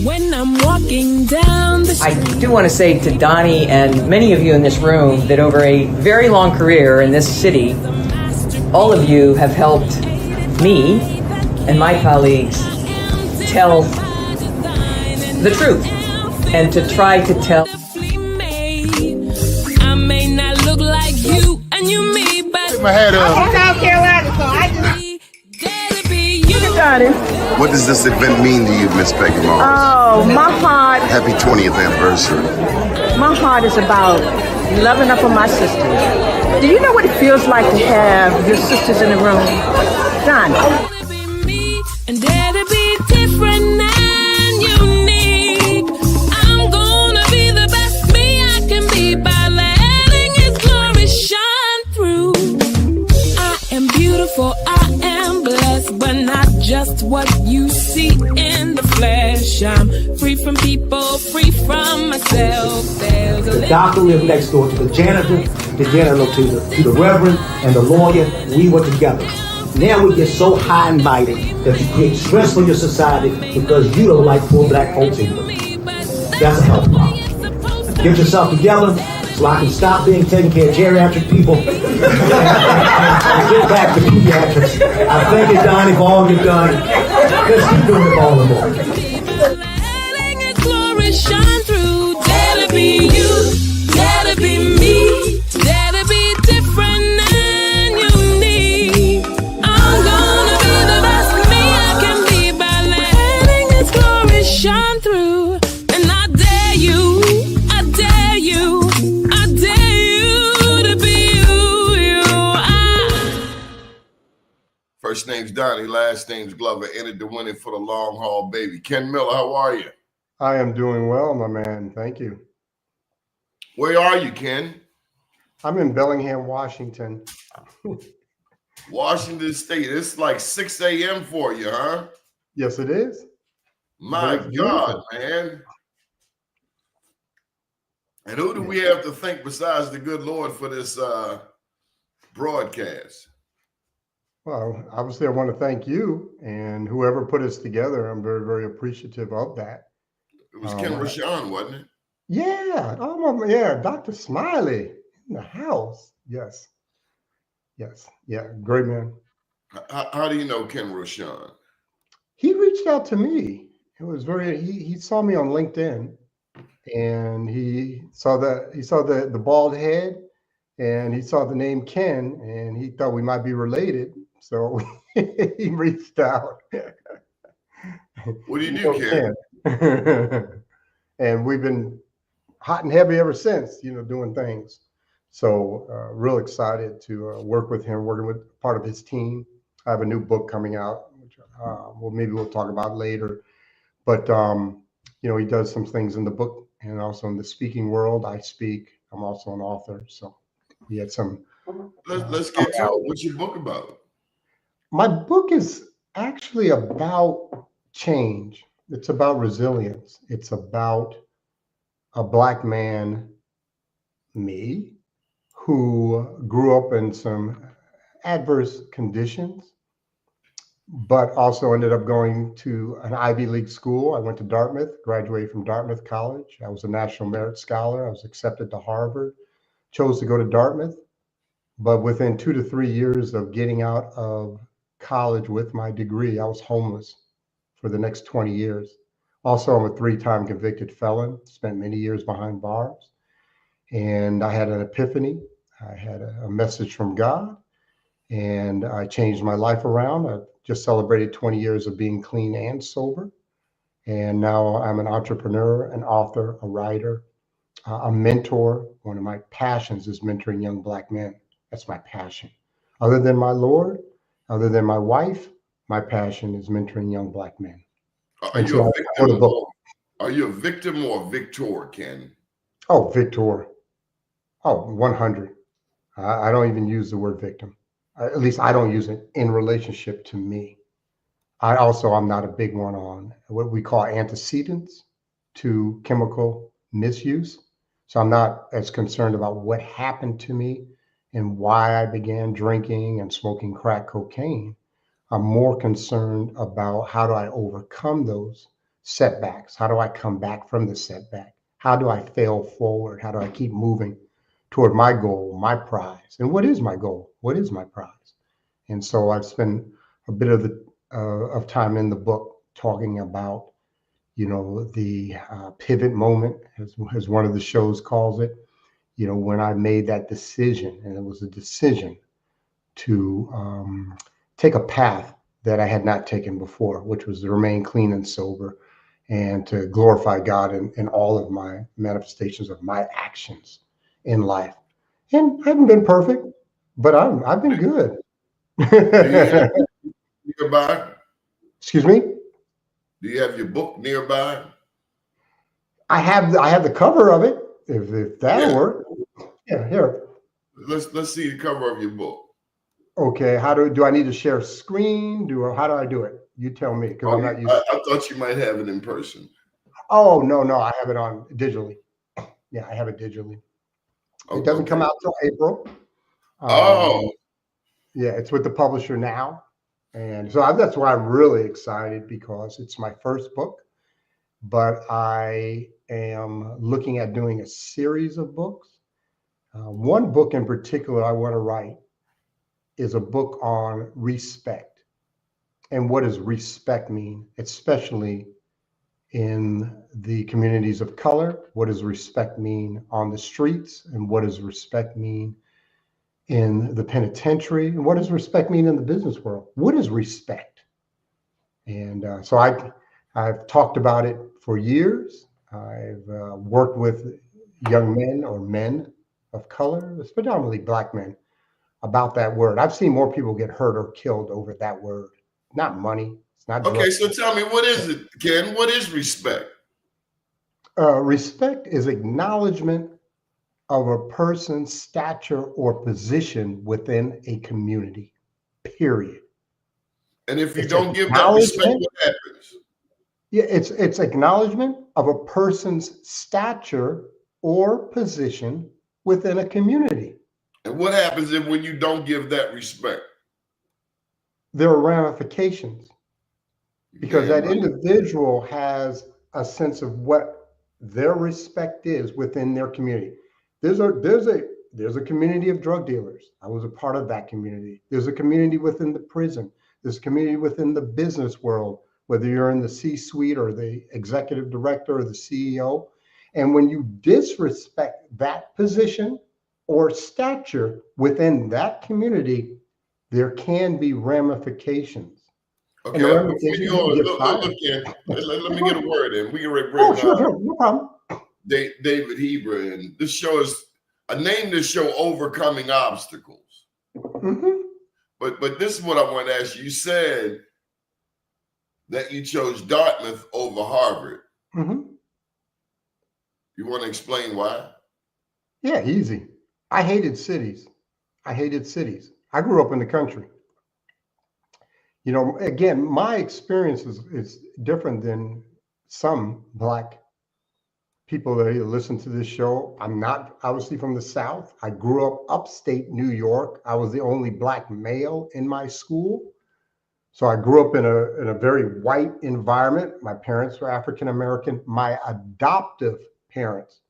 when I'm walking down the street. I do want to say to Doni and many of you in this room that over a very long career in this city, all of you have helped me and my colleagues tell the truth and to try to tell. I may not look like you and you me, but Take my hat off. I'm South Carolina, so I just... What does this event mean to you, Miss Peggy Morris? Oh, my heart, Happy 20th anniversary. my heart is about loving up on my sisters. Do you know what it feels like to have your sisters in the room? Done. And dare to be different and unique. I'm gonna be the best me I can be by letting His glory shine through. I am beautiful, I am blessed, but not just what you see in the flesh. I'm free from people, free from myself. There's a The doctor lived next door to the janitor to the reverend, and the lawyer. We were together. Now we get so high and mighty that you create stress for your society because you don't like poor black folks either. That's a health problem. Get yourself together so I can stop being taking care of geriatric people and get back to pediatrics. I thank you, Doni, for all you've done. Let's keep doing it all and more. letting His glory shine through. Dare to be you, dare to be me, dare to be different and unique. I'm gonna be the best me I can be by letting His glory shine through. And I dare you, I dare you, I dare you to be you. First name's Doni, last name's Glover. Entered the winning for the long haul, baby. Ken Miller, how are you? I am doing well, my man. Thank you. Where are you, Ken? I'm in Bellingham, Washington. Washington State. It's like 6 a.m. for you, huh? Yes, it is. My Very God, beautiful. man. And who do we have to thank besides the good Lord for this broadcast? Well, obviously, I want to thank you and whoever put us together. I'm very, very appreciative of that. It was Ken Rashawn, wasn't it? Yeah. Oh, yeah. Dr. Smiley in the house. Yes. Yes. Yeah. Great man. How do you know Ken Rashawn? He reached out to me. It was he saw me on LinkedIn and he saw the bald head and he saw the name Ken and he thought we might be related. So he reached out. What do you do, Ken? And we've been hot and heavy ever since, doing things. So real excited to work with him, working with part of his team. I have a new book coming out, which maybe we'll talk about later. But he does some things in the book and also in the speaking world. I speak. I'm also an author. So he had some. Let's get to it. What's your book about? My book is actually about change. It's about resilience. It's about a Black man, me, who grew up in some adverse conditions, but also ended up going to an Ivy League school. I went to Dartmouth, graduated from Dartmouth College. I was a National Merit Scholar. I was accepted to Harvard, chose to go to Dartmouth. But within 2 to 3 years of getting out of college with my degree, I was homeless for the next 20 years. Also, I'm a 3-time convicted felon, spent many years behind bars. And I had an epiphany. I had a message from God, and I changed my life around. I just celebrated 20 years of being clean and sober. And now I'm an entrepreneur, an author, a writer, a mentor. One of my passions is mentoring young Black men. That's my passion. Other than my Lord, other than my wife, my passion is mentoring young Black men. Are you a victim or a victor, Ken? Oh, victor. Oh, 100. I don't even use the word victim. At least I don't use it in relationship to me. I'm not a big one on what we call antecedents to chemical misuse. So I'm not as concerned about what happened to me and why I began drinking and smoking crack cocaine. I'm more concerned about how do I overcome those setbacks? How do I come back from the setback? How do I fail forward? How do I keep moving toward my goal, my prize? And what is my goal? What is my prize? And so I've spent a bit of time in the book talking about, the pivot moment, as one of the shows calls it. When I made that decision, and it was a decision to take a path that I had not taken before, which was to remain clean and sober and to glorify God in all of my manifestations of my actions in life. And I haven't been perfect, but I've been good. Do you have it nearby? Excuse me? Do you have your book nearby? I have the cover of it, if that'll work. Yeah, here. Let's see the cover of your book. Okay, how do I need to share screen? How do I do it? You tell me, because I'm not used. I thought you might have it in person. Oh no, I have it on digitally. Yeah, I have it digitally. It doesn't come out till April. Yeah, it's with the publisher now, and so that's why I'm really excited, because it's my first book, but I am looking at doing a series of books. One book in particular I want to write is a book on respect. And what does respect mean, especially in the communities of color? What does respect mean on the streets? And what does respect mean in the penitentiary? And what does respect mean in the business world? What is respect? And so I've talked about it for years. I've worked with young men or men of color, it's predominantly Black men, about that word. I've seen more people get hurt or killed over that word. Not money. It's not. Okay, so tell me, what is it, Ken? What is respect? Respect is acknowledgement of a person's stature or position within a community, period. And if you don't give that respect, what happens? Yeah, it's acknowledgement of a person's stature or position within a community. And what happens when you don't give that respect? There are ramifications, because that individual has a sense of what their respect is within their community. There's a community of drug dealers. I was a part of that community. There's a community within the prison. There's a community within the business world, whether you're in the C-suite or the executive director or the CEO. And when you disrespect that position or stature within that community, there can be ramifications. Okay, before you go, look, let me get a word in. We can bring sure, no problem. David Heiber, and this show is, I named this show Overcoming Obstacles. Mm-hmm. But this is what I want to ask you. You said that you chose Dartmouth over Harvard. Mm-hmm. You want to explain why? Yeah, easy. I hated cities. I grew up in the country. Again, my experience is different than some Black people that listen to this show. I'm not obviously from the South. I grew up upstate New York. I was the only Black male in my school. So I grew up in a very white environment. My parents were African American. My adoptive parents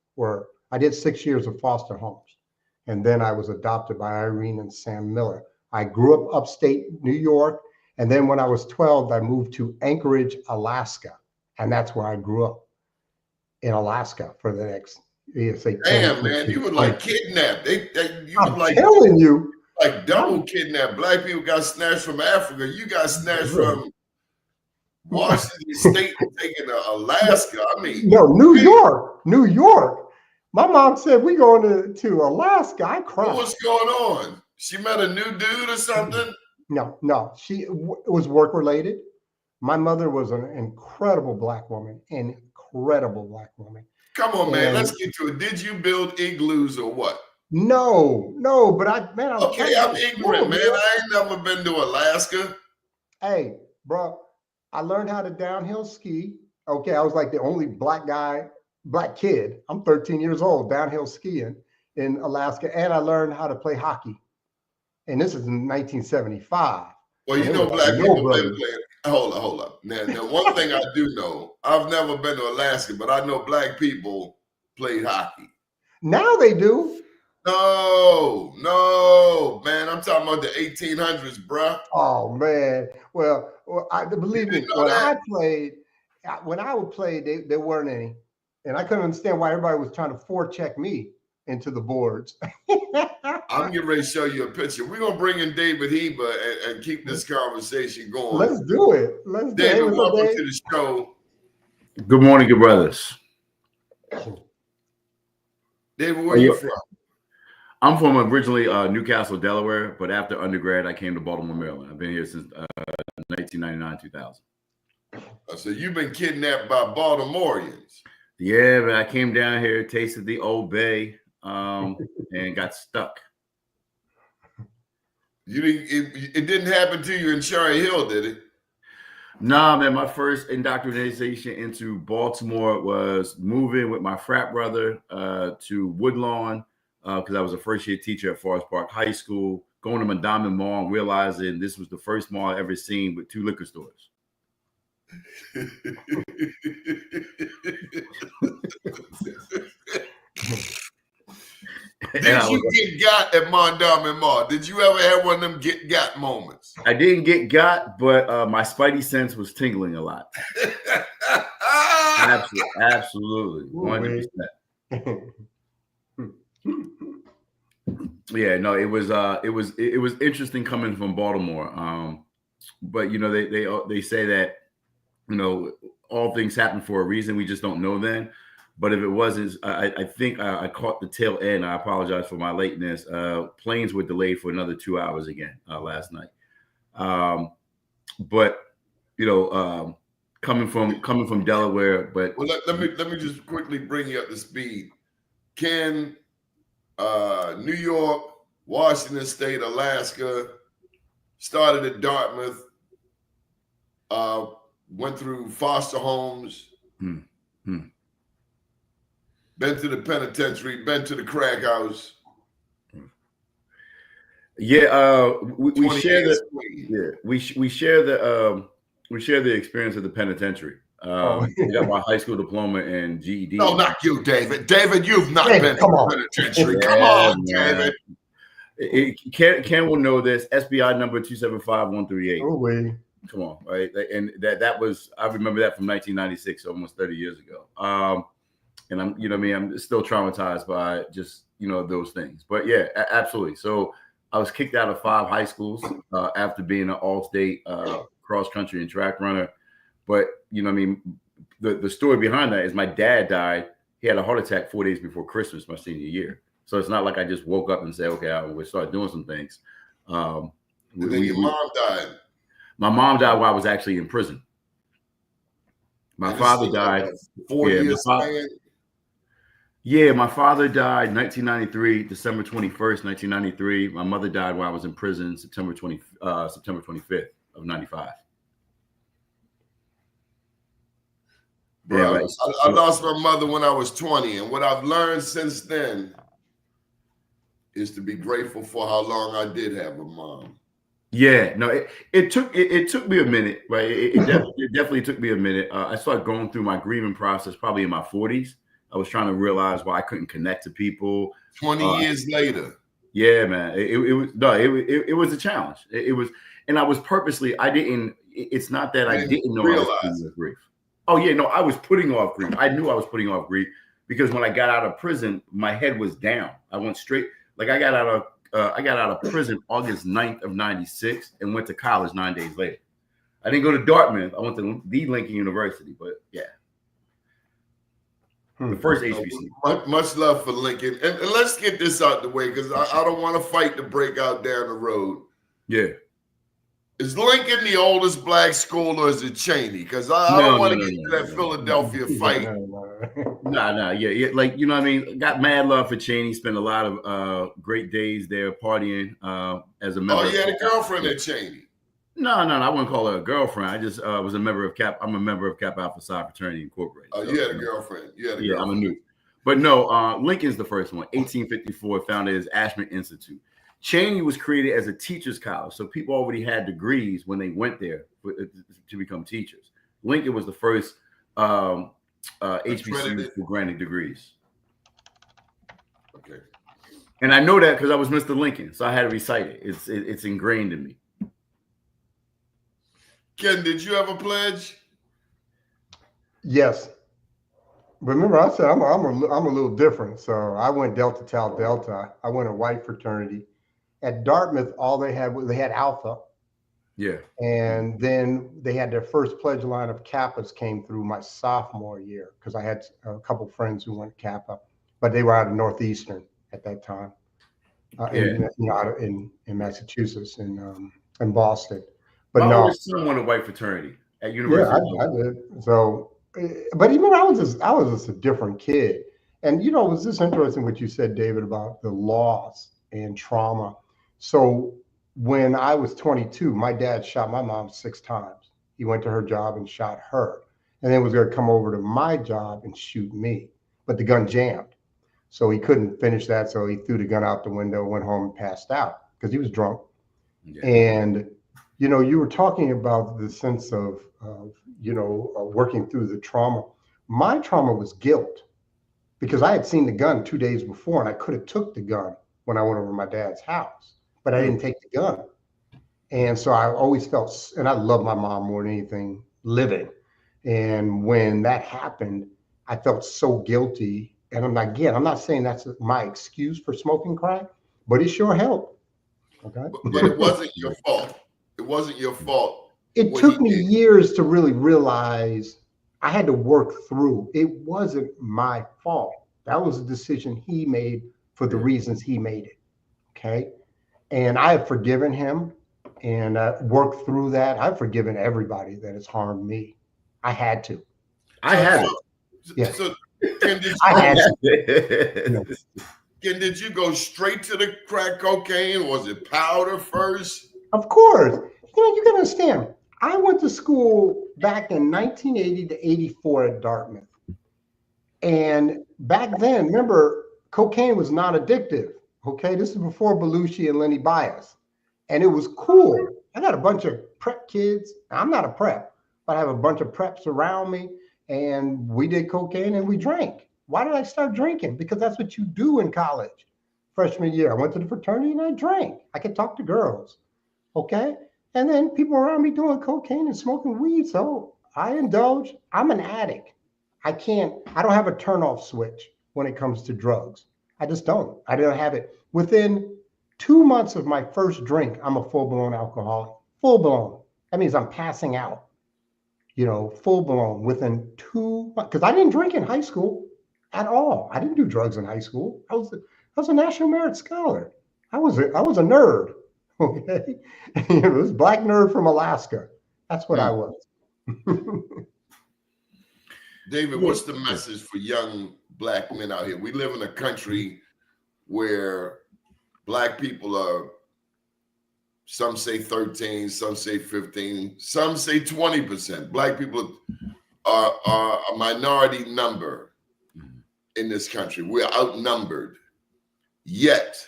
I did 6 years of foster homes. And then I was adopted by Irene and Sam Miller. I grew up upstate New York. And then when I was 12, I moved to Anchorage, Alaska. And that's where I grew up, in Alaska, for the next, say, 10, damn, man, you were like kidnapped. I'm telling you. Like double kidnapped. Black people got snatched from Africa. You got snatched from Washington State and taken to Alaska. I mean, no, New York. My mom said, we going to Alaska. I cried. What's going on? She met a new dude or something? No. It was work related. My mother was an incredible Black woman. Come on, man. Let's get to it. Did you build igloos or what? No, but I'm ignorant, man. I ain't never been to Alaska. Hey, bro, I learned how to downhill ski. Okay, I was like the only Black kid. I'm 13 years old, downhill skiing in Alaska, and I learned how to play hockey. And this is in 1975. Well, Black people been playing. Hold up. Now, one thing I do know, I've never been to Alaska, but I know black people played hockey. Now they do. No, man. I'm talking about the 1800s, bruh. Oh man. Well, believe me, didn't know that? when I would play, there weren't any, and I couldn't understand why everybody was trying to forecheck me into the boards. I'm getting ready to show you a picture. We're gonna bring in David Heiber and keep this conversation going. Let's do it. Let's do it. David, welcome to the show. Good morning, good brothers. David, where are you from? I'm from originally Newcastle, Delaware, but after undergrad, I came to Baltimore, Maryland. I've been here since 1999, 2000. So you've been kidnapped by Baltimoreans. Yeah, but I came down here, tasted the Old Bay, and got stuck. It didn't happen to you in Cherry Hill, did it? Nah, man, my first indoctrination into Baltimore was moving with my frat brother to Woodlawn, because I was a first-year teacher at Forest Park High School, going to Madame Mall and realizing this was the first mall I ever seen with 2 liquor stores. Did you get got at Madame Mall? Did you ever have one of them get got moments? I didn't get got, but my spidey sense was tingling a lot. Absolutely, 100%. Yeah, no, it was interesting coming from Baltimore. But you know, they say that, you know, all things happen for a reason. We just don't know then. But if it wasn't, I think I caught the tail end. I apologize for my lateness. Planes were delayed for another 2 hours again last night. But you know, coming from Delaware, but well, let me just quickly bring you up to speed. Ken, New York, Washington State, Alaska, started at Dartmouth, went through foster homes. Been to the penitentiary, been to the crack house. Yeah, we share the experience of the penitentiary. I got my high school diploma and GED. No, not you, David. David, you've not been to the penitentiary. Come on, David. Ken will know this. SBI number 275138. Oh wait. Come on, right? And that was, I remember that from 1996, almost 30 years ago. And I'm, you know what I mean, I'm still traumatized by just, you know, those things. But yeah, absolutely. So I was kicked out of 5 high schools after being an all-state cross country and track runner. But, you know what I mean, the story behind that is my dad died. He had a heart attack 4 days before Christmas, my senior year. So it's not like I just woke up and said, okay, I will start doing some things. And then your mom died. My mom died while I was actually in prison. My father died. 4 years. Yeah, my father died 1993, December 21st, 1993. My mother died while I was in prison, September 25th of 95. Bro, yeah, right. I lost my mother when I was 20, and what I've learned since then is to be grateful for how long I did have a mom. Yeah, no, it took me a minute, right? It definitely took me a minute. I started going through my grieving process probably in my 40s. I was trying to realize why I couldn't connect to people. 20 years later. Yeah, man. It was a challenge. It was, and I was purposely, it's not that I didn't know I was putting off grief. Oh yeah, no, I was putting off grief. I knew I was putting off grief because when I got out of prison, my head was down. I went straight, like I got out of prison August 9th of 96 and went to college 9 days later. I didn't go to Dartmouth. I went to the Lincoln University, but yeah. The first HBC. Much love for Lincoln. And let's get this out the way because I don't want to fight to break out down the road. Yeah. Is Lincoln the oldest black school or is it Cheney? Because I don't want to get into that Philadelphia fight. Nah. Yeah. Like, you know what I mean? Got mad love for Cheney. Spent a lot of great days there partying as a member. Oh, you had a girlfriend at Cheney? No. I wouldn't call her a girlfriend. I just was a member of I'm a member of Kappa Alpha Psi Fraternity Incorporated. Oh, so, you had a girlfriend. Yeah, I'm a new. But no, Lincoln's the first one. 1854, founded as Ashman Institute. Cheney was created as a teacher's college, so people already had degrees when they went there to become teachers. Lincoln was the first HBCU for granting degrees. Okay. And I know that because I was Mr. Lincoln, so I had to recite it. It's ingrained in me. Ken, did you have a pledge? Yes. Remember, I said I'm a little different. So I went Delta Tau Delta. I went a white fraternity. At Dartmouth, all they had Alpha. Yeah. And then they had their first pledge line of Kappas came through my sophomore year because I had a couple friends who went Kappa, but they were out of Northeastern at that time, in Massachusetts and in Boston. But my no, oldest son went a white fraternity at University. Yeah, I did. So, but even I was just a different kid. And it was just interesting what you said, David, about the loss and trauma. So when I was 22, my dad shot my mom 6 times. He went to her job and shot her, and then was going to come over to my job and shoot me, but the gun jammed. So he couldn't finish that. So he threw the gun out the window, went home and passed out because he was drunk. Yeah. And you were talking about the sense of working through the trauma. My trauma was guilt because I had seen the gun 2 days before and I could have took the gun when I went over to my dad's house, but I didn't take the gun. And so I always felt, and I love my mom more than anything living. And when that happened, I felt so guilty. And I'm not saying that's my excuse for smoking crack, but it sure helped. Okay. But it wasn't your fault. It wasn't your fault. It took me years to really realize I had to work through. It wasn't my fault. That was a decision he made for the reasons he made it. Okay. And I have forgiven him and worked through that. I've forgiven everybody that has harmed me. I had to. I had Yeah. So Ken, did you go straight to the crack cocaine? Was it powder first? Of course. You can understand. I went to school back in 1980 to 84 at Dartmouth. And back then, remember, cocaine was not addictive. Okay, this is before Belushi and Lenny Bias. And it was cool. I got a bunch of prep kids. I'm not a prep, but I have a bunch of preps around me. And we did cocaine and we drank. Why did I start drinking? Because that's what you do in college. Freshman year, I went to the fraternity and I drank. I could talk to girls. Okay. And then people around me doing cocaine and smoking weed. So I indulge. I'm an addict. I don't have a turnoff switch when it comes to drugs. I just don't. I don't have it. Within 2 months of my first drink, I'm a full-blown alcoholic. Full-blown. That means I'm passing out. Full-blown within 2 months. Because I didn't drink in high school at all. I didn't do drugs in high school. I was a National Merit Scholar. I was a nerd. Okay. This black nerd from Alaska. That's what I was. David, what's the message for young black men out here? We live in a country where black people are, some say 13, some say 15, some say 20%. Black people are a minority number in this country. We're outnumbered. Yet,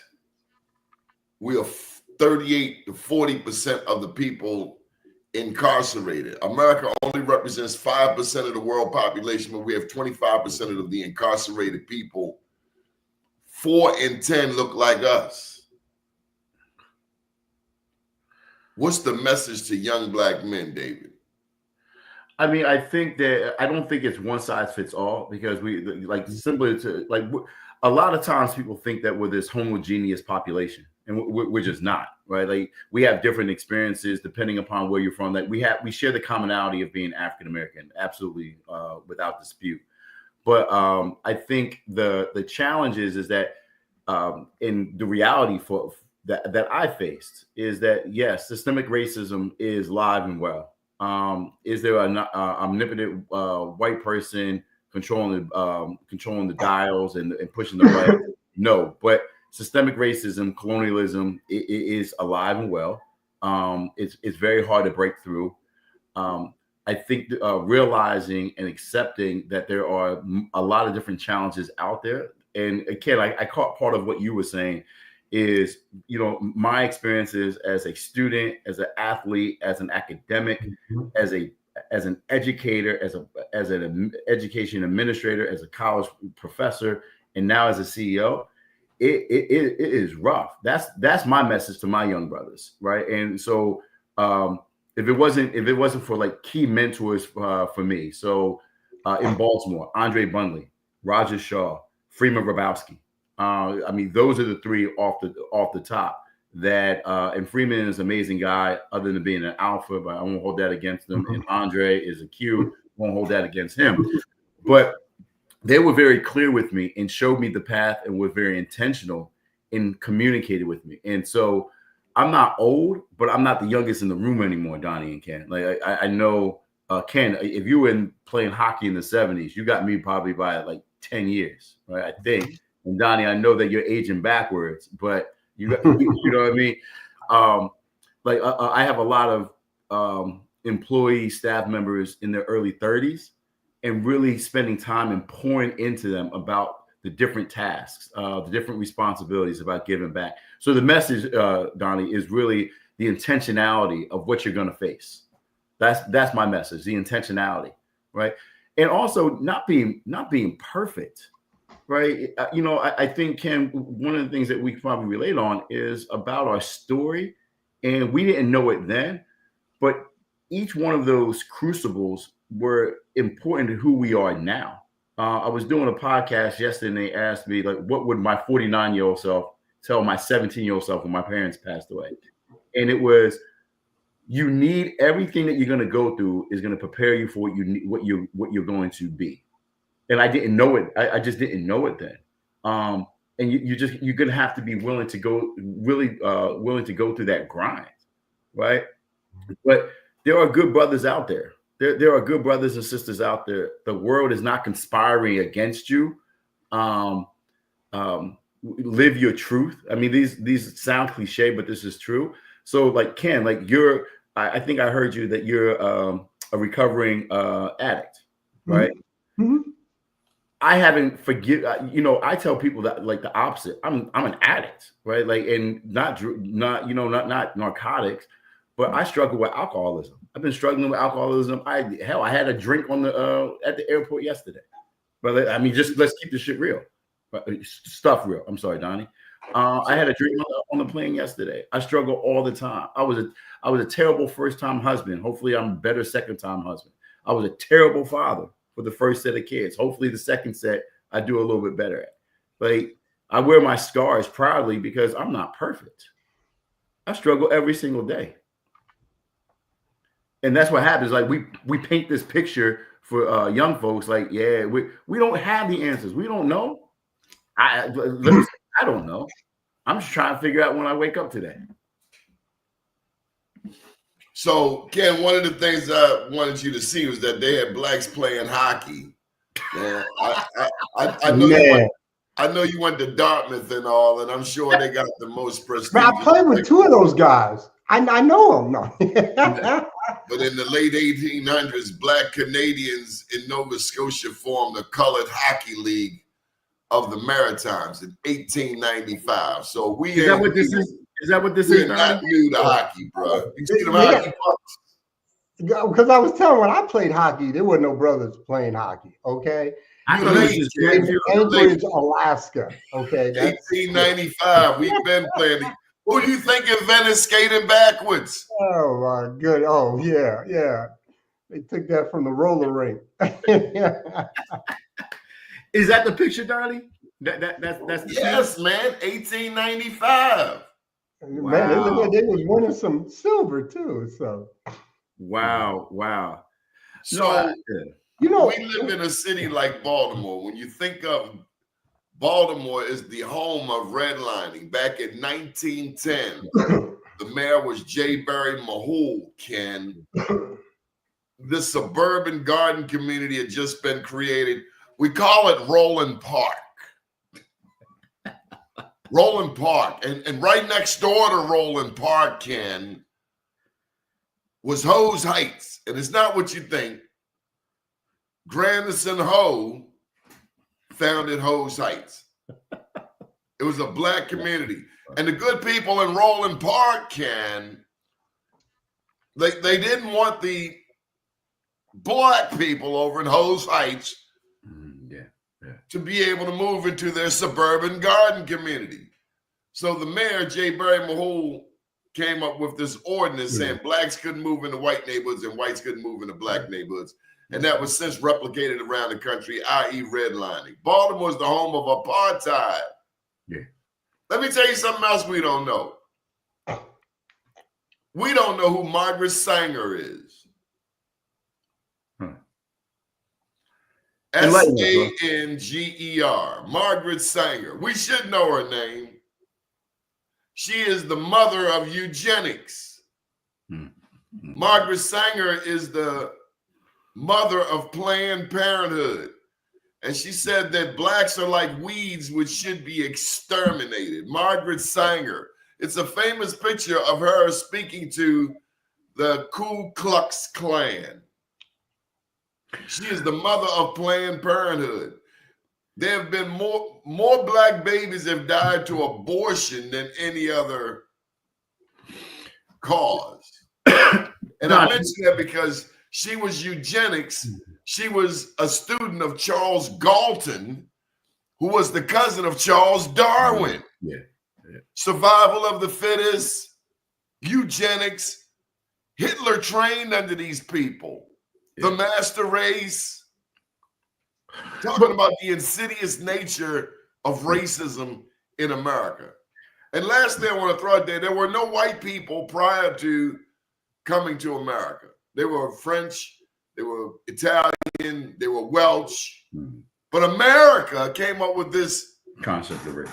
we are 38 to 40% of the people incarcerated. America only represents 5% of the world population, but we have 25% of the incarcerated people. 4 in 10 look like us. What's the message to young black men, David? I mean, I don't think it's one size fits all, because similar to a lot of times people think that we're this homogeneous population, and we're just not, right? Like, we have different experiences depending upon where you're from. Like, we share the commonality of being African American, absolutely, without dispute. But I think the challenge is that in the reality that I faced is that, yes, systemic racism is live and well. Is there an omnipotent white person controlling the dials and pushing the right? No, but systemic racism, colonialism, it is alive and well. It's very hard to break through. I think realizing and accepting that there are a lot of different challenges out there. And again, I caught part of what you were saying, is, you know, my experiences as a student, as an athlete, as an academic, as an educator, as an education administrator, as a college professor, and now as a CEO. It is rough. That's my message to my young brothers, right? And so if it wasn't for like key mentors for me, so in Baltimore, Andre Bunley, Roger Shaw, Freeman Rabowski. I mean, those are the three off the top. That and Freeman is an amazing guy, other than being an alpha, but I won't hold that against him. And Andre is a Q, won't hold that against him. But they were very clear with me and showed me the path and were very intentional in communicating with me. And so I'm not old, but I'm not the youngest in the room anymore, Doni and Ken. Like I know Ken, if you were playing hockey in the 70s, you got me probably by like 10 years, right? I think. And Doni, I know that you're aging backwards, but you know what I mean? I have a lot of employee staff members in their early 30s, and really spending time and pouring into them about the different tasks, the different responsibilities about giving back. So the message, Doni, is really the intentionality of what you're going to face. That's my message, the intentionality, right? And also not being perfect, right? You know, I think, Ken, one of the things that we probably relate on is about our story, and we didn't know it then, but each one of those crucibles were important to who we are now. I was doing a podcast yesterday, and they asked me, like, what would my 49-year-old self tell my 17-year-old self when my parents passed away? And it was, you need everything that you're going to go through is going to prepare you for what you're going to be. And I didn't know it. I just didn't know it then. And you're going to have to be willing to go through that grind, right? But there are good brothers out there. There are good brothers and sisters out there. The world is not conspiring against you. Live your truth. I mean, these sound cliche, but this is true. So, like Ken, like I think I heard you that you're a recovering addict, right? Mm-hmm. I haven't I tell people that, like, the opposite. I'm an addict, right? Like, and not narcotics, but I struggle with alcoholism. I've been struggling with alcoholism. I had a drink on at the airport yesterday. But I mean, just let's keep the shit real. Stuff real. I'm sorry, Doni. I had a drink on the plane yesterday. I struggle all the time. I was a terrible first-time husband. Hopefully, I'm a better second-time husband. I was a terrible father for the first set of kids. Hopefully, the second set I do a little bit better at. Like, I wear my scars proudly because I'm not perfect. I struggle every single day. And that's what happens. Like, we paint this picture for young folks. Like, yeah, we don't have the answers. We don't know. I don't know. I'm just trying to figure out when I wake up today. So, Ken, one of the things I wanted you to see was that they had blacks playing hockey. Man, I know you went to Dartmouth and all, and I'm sure they got the most prestigious. But I played with two of those guys. I know them. No. But in the late 1800s, black Canadians in Nova Scotia formed the Colored Hockey League of the Maritimes in 1895. So is that what this is? Is that what this is? We're not new to hockey, bro. You see them hockey pucks? Because I was telling when I played hockey, there were no brothers playing hockey. Okay. Anchorage, Alaska. Okay. 1895. We've been playing. Who do you think invented skating backwards? Oh my good. Oh yeah. They took that from the roller rink. Is that the picture, Doni? That's the yes, picture? Man. 1895. Man, wow. They was winning some silver too. So wow. So we live in a city like Baltimore. When you think of Baltimore is the home of redlining. Back in 1910, the mayor was J. Barry Mahul, Ken. The suburban garden community had just been created. We call it Roland Park. Roland Park. And right next door to Roland Park, Ken, was Ho's Heights. And it's not what you think. Grandison Ho founded Ho's Heights. It was a black community. And the good people in Roland Park, Ken, they didn't want the black people over in Hose Heights to be able to move into their suburban garden community. So the mayor, J. Barry Mahul, came up with this ordinance saying blacks couldn't move into white neighborhoods and whites couldn't move into black neighborhoods. And that was since replicated around the country, i.e. redlining. Baltimore is the home of apartheid. Yeah. Let me tell you something else we don't know. We don't know who Margaret Sanger is. Sanger. Margaret Sanger. We should know her name. She is the mother of eugenics. Margaret Sanger is the mother of Planned Parenthood. And she said that blacks are like weeds which should be exterminated. Margaret Sanger. It's a famous picture of her speaking to the Ku Klux Klan. She is the mother of Planned Parenthood. There have been more black babies have died to abortion than any other cause. And I mention that because she was eugenics. She was a student of Charles Galton, who was the cousin of Charles Darwin. Survival of the fittest, eugenics. Hitler trained under these people. The master race. Talking about the insidious nature of racism in America. And lastly, I want to throw out there were no white people prior to coming to America. They were French, they were Italian, they were Welsh. But America came up with this concept of race.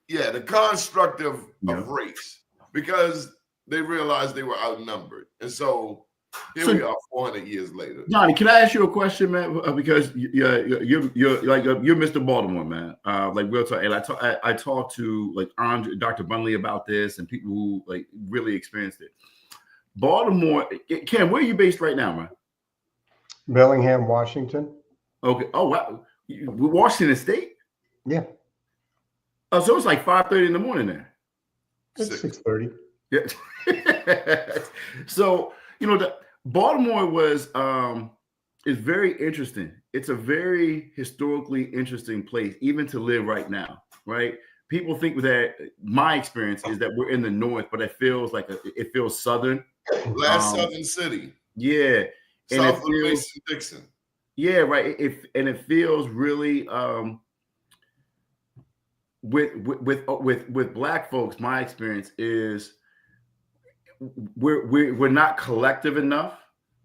Yeah, the construct of race, because they realized they were outnumbered. And so here we are 400 years later. Doni, can I ask you a question, man? Because you're Mr. Baltimore, man. Like we'll talk, and I talked to like Dr. Bunley about this and people who like really experienced it. Baltimore, Ken, where are you based right now, man? Bellingham, Washington. Okay. Oh wow, Washington State. Yeah. Oh, so it's like 5:30 in the morning there. It's 6:30. Yeah. So Baltimore was is very interesting. It's a very historically interesting place, even to live right now, right? People think that my experience is that we're in the north, but it feels like it feels southern. Last southern city. Yeah. And South of Mason-Dixon. Yeah, right. It feels really with black folks, my experience is we're not collective enough.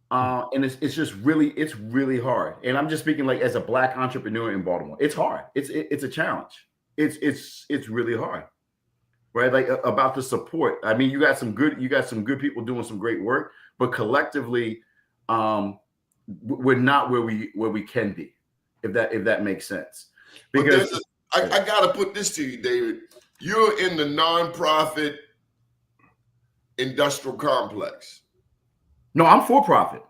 And it's really hard. And I'm just speaking like as a black entrepreneur in Baltimore. It's hard. It's a challenge. It's really hard. Right? Like about the support. I mean, you got some good people doing some great work, but collectively, we're not where we can be, if that makes sense. Because I gotta put this to you, David. You're in the nonprofit industrial complex. No, I'm for profit.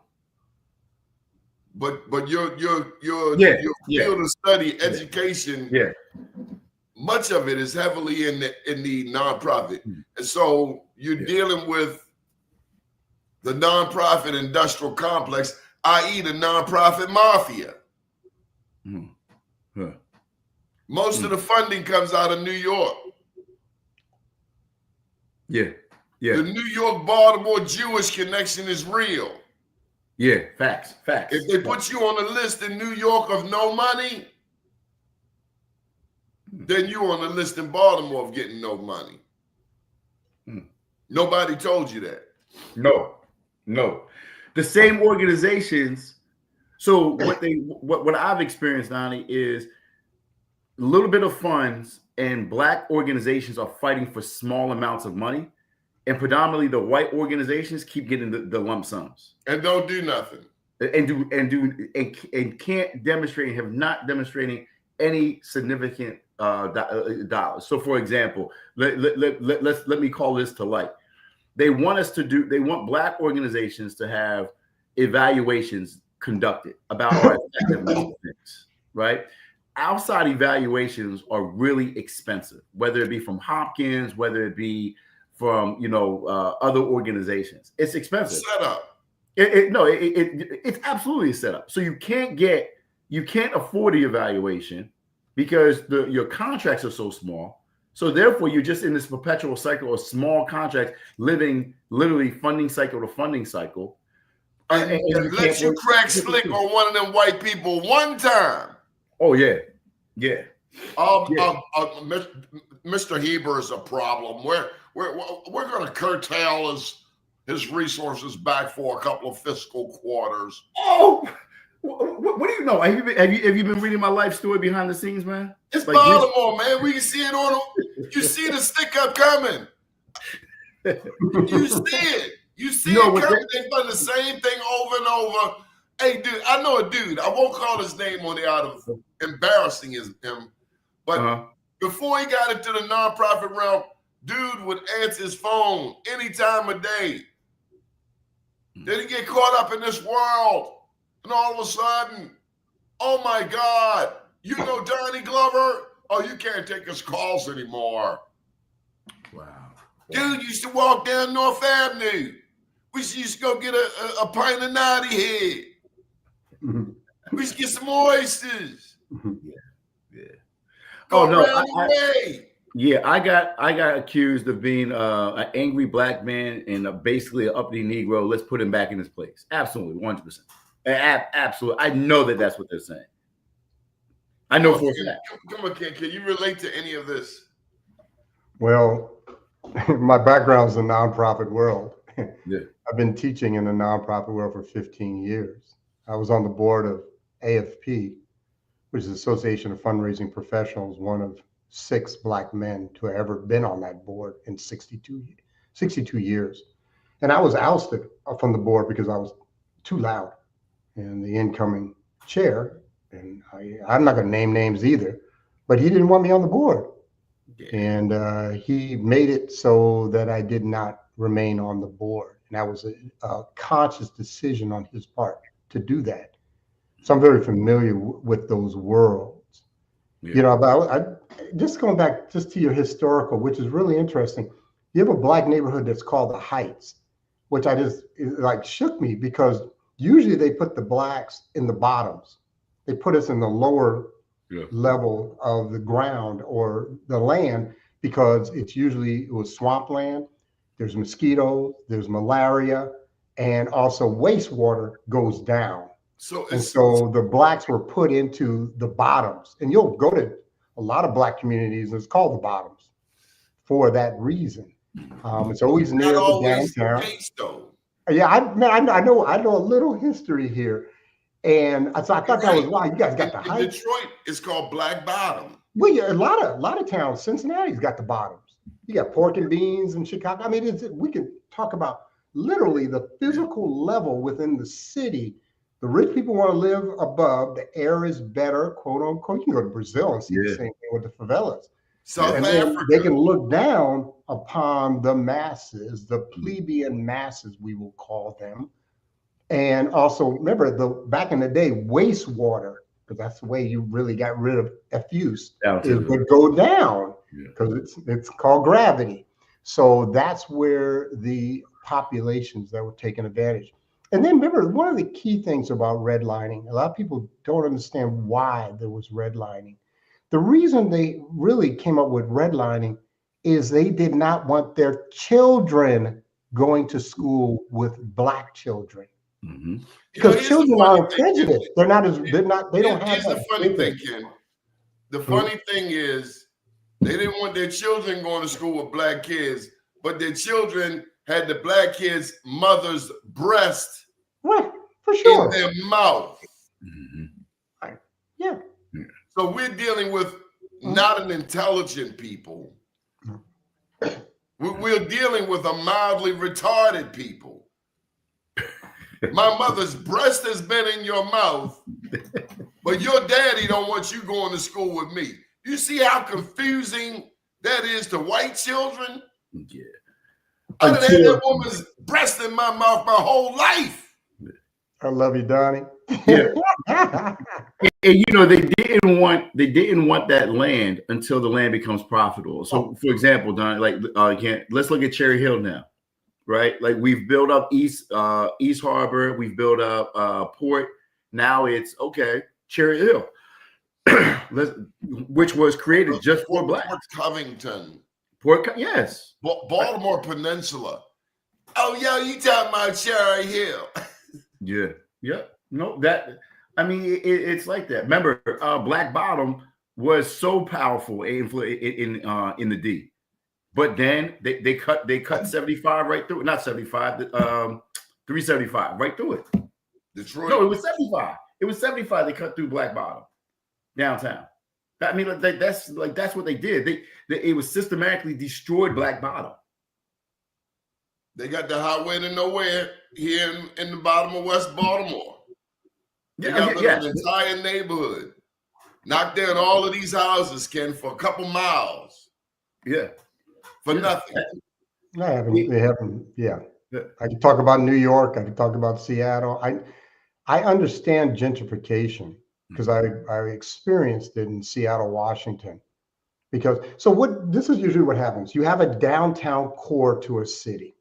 But your field of study, education, much of it is heavily in the nonprofit. And so you're dealing with the nonprofit industrial complex, i.e. the nonprofit mafia. Most of the funding comes out of New York. The New York-Baltimore Jewish connection is real. Yeah, facts. If they put you on a list in New York of no money, then you're on the list in Baltimore of getting no money. Nobody told you that. No. The same organizations. So what I've experienced, Doni, is a little bit of funds, and black organizations are fighting for small amounts of money. And predominantly the white organizations keep getting the lump sums and don't do nothing and can't demonstrate and have not demonstrating any significant dollars. So, for example, let me call this to light. They want black organizations to have evaluations conducted about our effectiveness of things, right? outside evaluations are really expensive, whether it be from Hopkins, whether it be from other organizations. It's expensive. Set up. It's absolutely a setup. So you can't afford the evaluation because your contracts are so small. So therefore, you're just in this perpetual cycle of small contracts, living literally funding cycle to funding cycle. And let you crack slick on one of them white people one time. Oh yeah. Mr. Heiber is a problem. We're going to curtail his resources back for a couple of fiscal quarters. Oh, what do you know? Have you been reading my life story behind the scenes, man? It's like Baltimore, man. We can see it you see the stick up coming. You see it. You see it coming. They've done the same thing over and over. Hey, dude, I know a dude. I won't call his name on the out of embarrassing him, but before he got into the nonprofit realm, dude would answer his phone any time of day. Then he get caught up in this world, and all of a sudden, oh my God, you know Donnie Glover? Oh, you can't take his calls anymore. Wow. Dude used to walk down North Avenue. We used to go get a pint of Naughty Head. We used to get some oysters. Yeah. Go Oh no! I got accused of being an angry black man and basically an uppity Negro. Let's put him back in his place. Absolutely, 100%. Absolutely. I know that's what they're saying. I know for a fact. Come on, Ken. Can you relate to any of this? Well, my background's in the nonprofit world. Yeah. I've been teaching in the nonprofit world for 15 years. I was on the board of AFP, which is the Association of Fundraising Professionals, one of 6 black men to have ever been on that board in 62 years. And I was ousted from the board because I was too loud. And the incoming chair, and I'm not going to name names either, but he didn't want me on the board. Yeah. And he made it so that I did not remain on the board. And that was a conscious decision on his part to do that. So I'm very familiar with those worlds. Yeah. But I just going back just to your historical, which is really interesting. You have a black neighborhood that's called the Heights, which it shook me because usually they put the blacks in the bottoms. They put us in the lower level of the ground or the land because it was swampland. There's mosquitoes, there's malaria, and also wastewater goes down. So the blacks were put into the bottoms. And you'll go to a lot of black communities, and it's called the bottoms for that reason. It's always near the downtown. Yeah, I know a little history here. And so I thought that was why you guys got the Heights. Detroit is called Black Bottom. Well, yeah, a lot of towns. Cincinnati's got the bottoms. You got Pork and Beans in Chicago. I mean, we can talk about literally the physical level within the city. The rich people want to live above. The air is better, quote unquote. You can go to Brazil and see the same thing with the favelas. And then they can look down upon the masses, the plebeian masses, we will call them. And also remember back in the day, wastewater, because that's the way you really got rid of effuse, would go down because it's called gravity. So that's where the populations that were taking advantage. And then remember, one of the key things about redlining, a lot of people don't understand why there was redlining. The reason they really came up with redlining is they did not want their children going to school with black children. Mm-hmm. Because children are prejudiced. They don't have that. The funny thing, Ken. The funny thing is they didn't want their children going to school with black kids, but their children had the black kids' mother's breast for sure in their mouth. Mm-hmm. Yeah. So we're dealing with not an intelligent people. We're dealing with a mildly retarded people. My mother's breast has been in your mouth, but your daddy don't want you going to school with me. You see how confusing that is to white children? Yeah. I've had that woman's breast in my mouth my whole life. I love you, Donnie. Yeah. And you know, they didn't want that land until the land becomes profitable. So, for example, Don, like let's look at Cherry Hill now, right? Like we've built up East Harbor, we've built up Port. Now it's okay, Cherry Hill, which was created just for Black. Port Covington, yes, Baltimore Peninsula. Oh, yo, you talking about Cherry Hill? Yeah. No, that. I mean, it's like that. Remember, Black Bottom was so powerful in the D, but then they cut 75 right through it. Not 75, 375 right through it. Detroit. No, it was 75. It was 75. They cut through Black Bottom downtown. I mean, that's what they did. It was systematically destroyed Black Bottom. They got the highway to nowhere here in the bottom of West Baltimore. They got an entire neighborhood. Knocked down all of these houses, Ken, for a couple miles. Yeah. For nothing. They haven't. Yeah. I could talk about New York. I could talk about Seattle. I understand gentrification because I experienced it in Seattle, Washington. This is usually what happens. You have a downtown core to a city.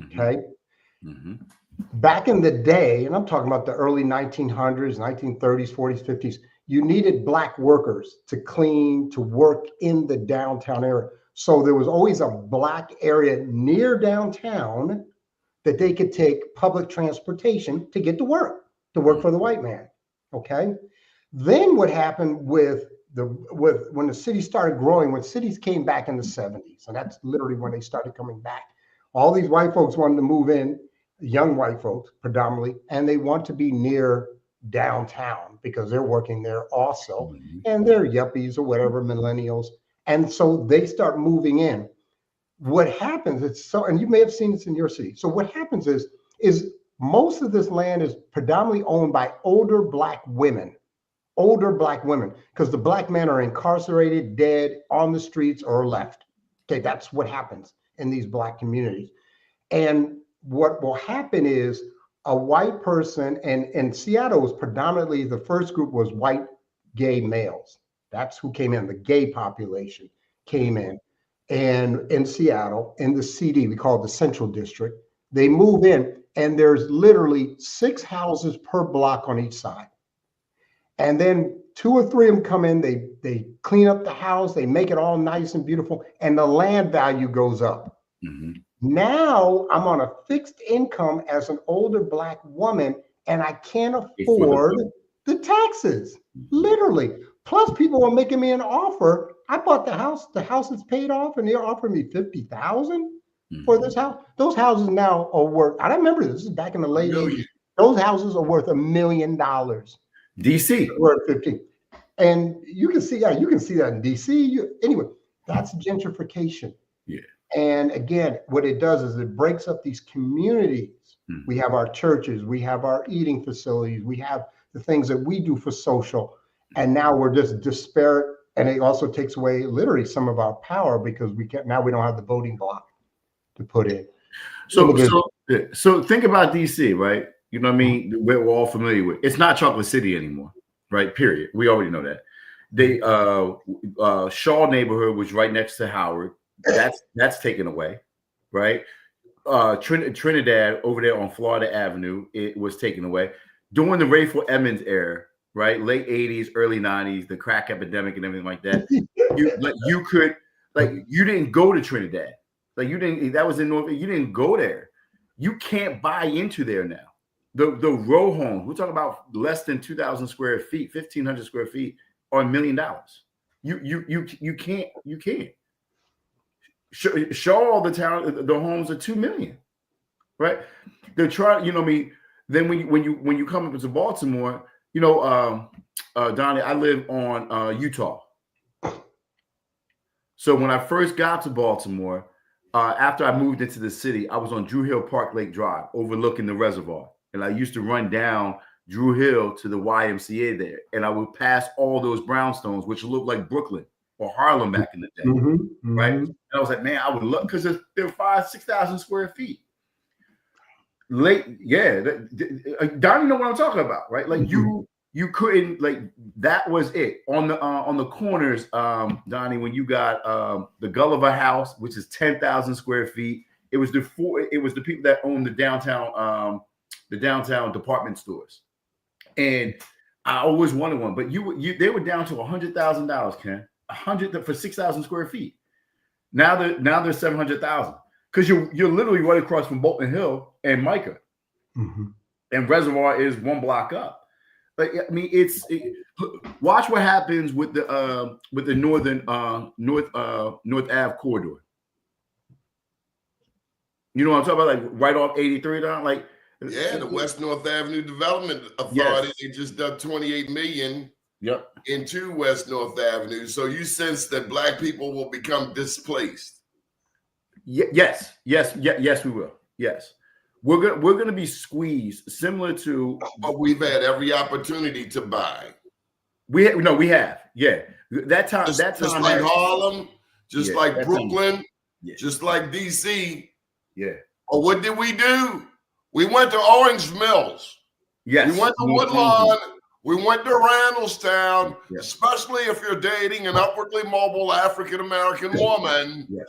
Okay. Mm-hmm. Back in the day, and I'm talking about the early 1900s, 1930s, 40s, 50s, you needed Black workers to clean, to work in the downtown area. So there was always a Black area near downtown that they could take public transportation to get to work for the white man. Okay. Then what happened when the city started growing, when cities came back in the 70s, and that's literally when they started coming back. All these white folks wanted to move in, young white folks predominantly, and they want to be near downtown because they're working there also. Mm-hmm. And they're yuppies or whatever, millennials. And so they start moving in. What happens, and you may have seen this in your city. So what happens is most of this land is predominantly owned by older Black women, because the Black men are incarcerated, dead, on the streets, or left. Okay, that's what happens in these Black communities. And what will happen is a white person, and Seattle was predominantly, the first group was white gay males. That's who came in. The gay population came in. And in Seattle, in the CD, we call it the Central District, they move in, and there's literally 6 houses per block on each side. And then 2 or 3 of them come in, they clean up the house, they make it all nice and beautiful, and the land value goes up. Mm-hmm. Now I'm on a fixed income as an older Black woman, and I can't afford the taxes, literally. Plus, people are making me an offer. I bought the house is paid off, and they're offering me $50,000 for this house. Those houses now are worth, I remember this is back in the late 80s. Those houses are worth $1 million. DC. Worth 15. And you can see that in DC. Anyway, that's gentrification. Yeah. And again, what it does is it breaks up these communities. Mm-hmm. We have our churches, we have our eating facilities, we have the things that we do for social. And now we're just disparate. And it also takes away literally some of our power because we don't have the voting block to put in. So think about DC, right? You know what I mean? We're all familiar with. It's not Chocolate City anymore, right? Period. We already know that. They Shaw neighborhood was right next to Howard. That's taken away, right? Trinidad over there on Florida Avenue, it was taken away during the Rayful Emmons era, right? Late 80s, early 90s, the crack epidemic and everything like that. You didn't go to Trinidad, that was in North. You didn't go there. You can't buy into there now. The row homes, we're talking about less than 2,000 square feet, 1,500 square feet, are $1 million. You can't. Shaw, the homes are $2 million, right? They're trying, Then when you come up to Baltimore, Doni, I live on Utah. So when I first got to Baltimore, after I moved into the city, I was on Drew Hill Park Lake Drive, overlooking the reservoir, and I used to run down Drew Hill to the YMCA there, and I would pass all those brownstones, which looked like Brooklyn or Harlem back in the day, right? And I was like, man, I would look because they're 5,000-6,000 square feet. Doni know what I'm talking about, right? Like you couldn't, like, that was it on the corners, Donnie. When you got the Gulliver House, which is 10,000 square feet, it was the people that owned the downtown department stores, and I always wanted one. But they were down to $100,000, Ken, 100 for 6,000 square feet. Now they're 700,000 because you're literally right across from Bolton Hill and Micah, and Reservoir is one block up. But I mean, watch what happens with the North Ave corridor. You know what I'm talking about? Like right off 83 down, like the West North Avenue Development Authority. They just dumped 28 million into West North Avenue. So you sense that Black people will become displaced. Yes, we will. Yes. We're gonna be squeezed, similar to. But we've had every opportunity to buy. We have. Yeah, that time. Just like Harlem, just like Brooklyn, just like DC. Yeah. Or what did we do? We went to Orange Mills. Yes. We went to Woodlawn. We went to Randallstown, especially if you're dating an upwardly mobile African American woman. Yes.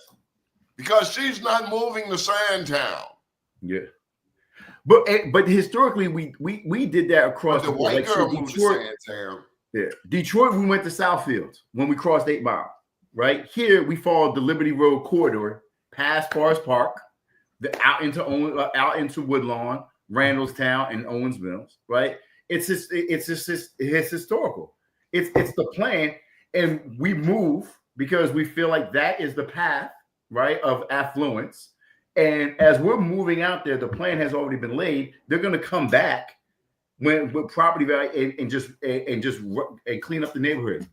Because she's not moving to Sandtown. Yeah. But historically, we did that across the white girl moved to Sandtown. Yeah, Detroit, we went to Southfield when we crossed 8 Mile. Right here, we followed the Liberty Road corridor, past Forest Park, out into Woodlawn, Randallstown, and Owens Mills. Right? It's historical. It's the plan, and we move because we feel like that is the path, right, of affluence. And as we're moving out there, the plan has already been laid. They're going to come back with property value and just clean up the neighborhood,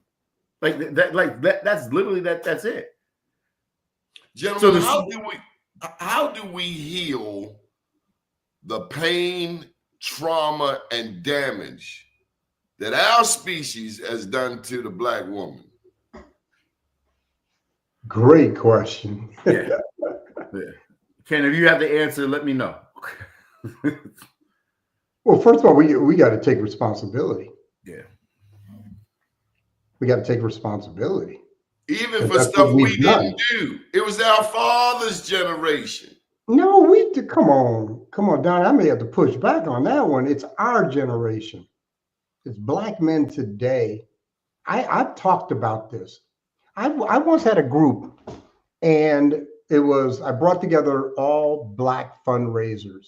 like that. That's literally that's it. Gentlemen, how do we heal the pain, trauma, and damage that our species has done to the Black woman? Great question. Yeah. Ken, if you have the answer, let me know. Well, first of all, we got to take responsibility. Yeah. We got to take responsibility. Even for stuff we didn't do. It was our father's generation. No, come on, Don. I may have to push back on that one. It's our generation. It's Black men today. I've talked about this. I once had a group, and I brought together all Black fundraisers,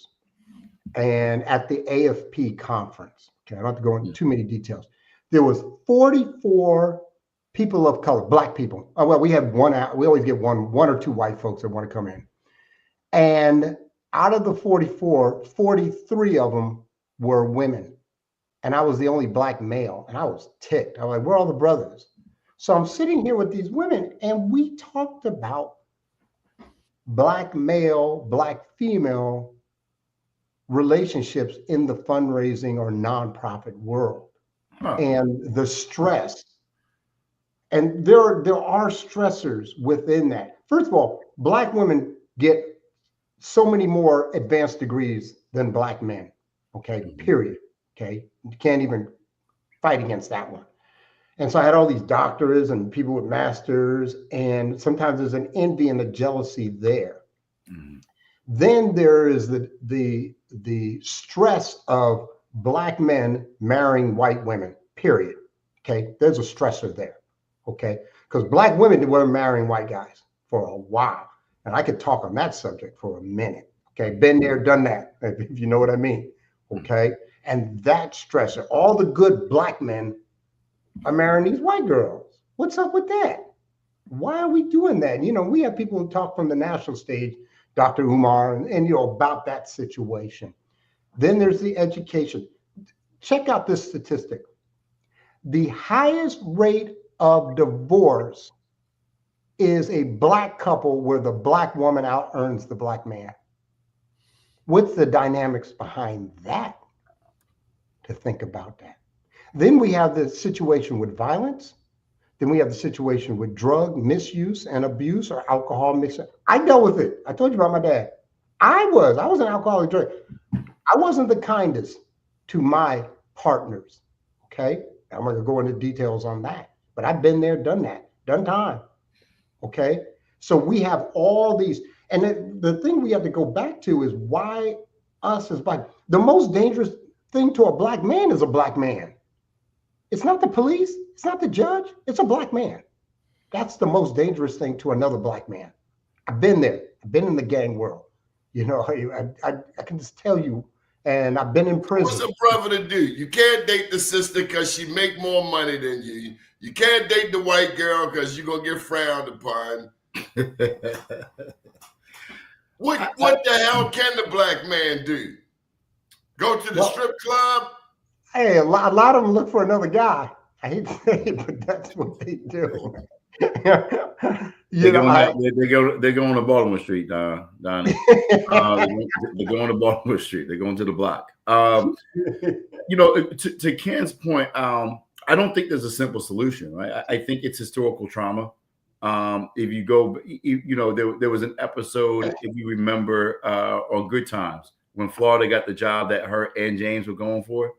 and at the AFP conference, okay, I don't have to go into too many details. There was 44 people of color, Black people. Oh, well, we have one out. We always get one or two white folks that want to come in. And out of the 44, 43 of them were women. And I was the only Black male, and I was ticked. I was like, where are all the brothers? So I'm sitting here with these women, and we talked about Black male, Black female relationships in the fundraising or nonprofit world, and the stress. And there are stressors within that. First of all, Black women get so many more advanced degrees than Black men. Okay, period. Okay, you can't even fight against that one. And so I had all these doctors and people with masters, and sometimes there's an envy and a jealousy there. Mm-hmm. Then there is the stress of Black men marrying white women, period. Okay, there's a stressor there. Okay, because Black women were marrying white guys for a while. And I could talk on that subject for a minute. Okay, been there, done that, if you know what I mean. Okay, and that stressor, all the good Black men are marrying these white girls. What's up with that? Why are we doing that? You know, we have people who talk from the national stage, Dr. Umar, and you know, about that situation. Then there's the education. Check out this statistic. The highest rate of divorce is a Black couple where the Black woman out earns the Black man. What's the dynamics behind that? To think about that. Then we have the situation with violence. Then we have the situation with drug misuse and abuse or alcohol misuse. I dealt with it. I told you about my dad. I was an alcoholic drug. I wasn't the kindest to my partners. Okay. I'm not gonna go into details on that, but I've been there, done that, done time. Okay. So we have all these, and the thing we have to go back to is why us as black, the most dangerous thing to a black man is a black man. It's not the police, it's not the judge, it's a black man. That's the most dangerous thing to another black man. I've been there. I've been in the gang world. You know, I can just tell you, and I've been in prison. What's a brother to do? You can't date the sister because she make more money than you. You can't date the white girl because you're going to get frowned upon. What the hell can the black man do? Go to the strip club? Hey, a lot of them look for another guy. I hate to say it, but that's what they do. They go on to Baltimore Street, Donnie. They're going to Baltimore Street. They're going to the block. You know, to Ken's point, I don't think there's a simple solution, right? I think it's historical trauma. If you go, you know, there was an episode, if you remember, on Good Times when Florida got the job that her and James were going for.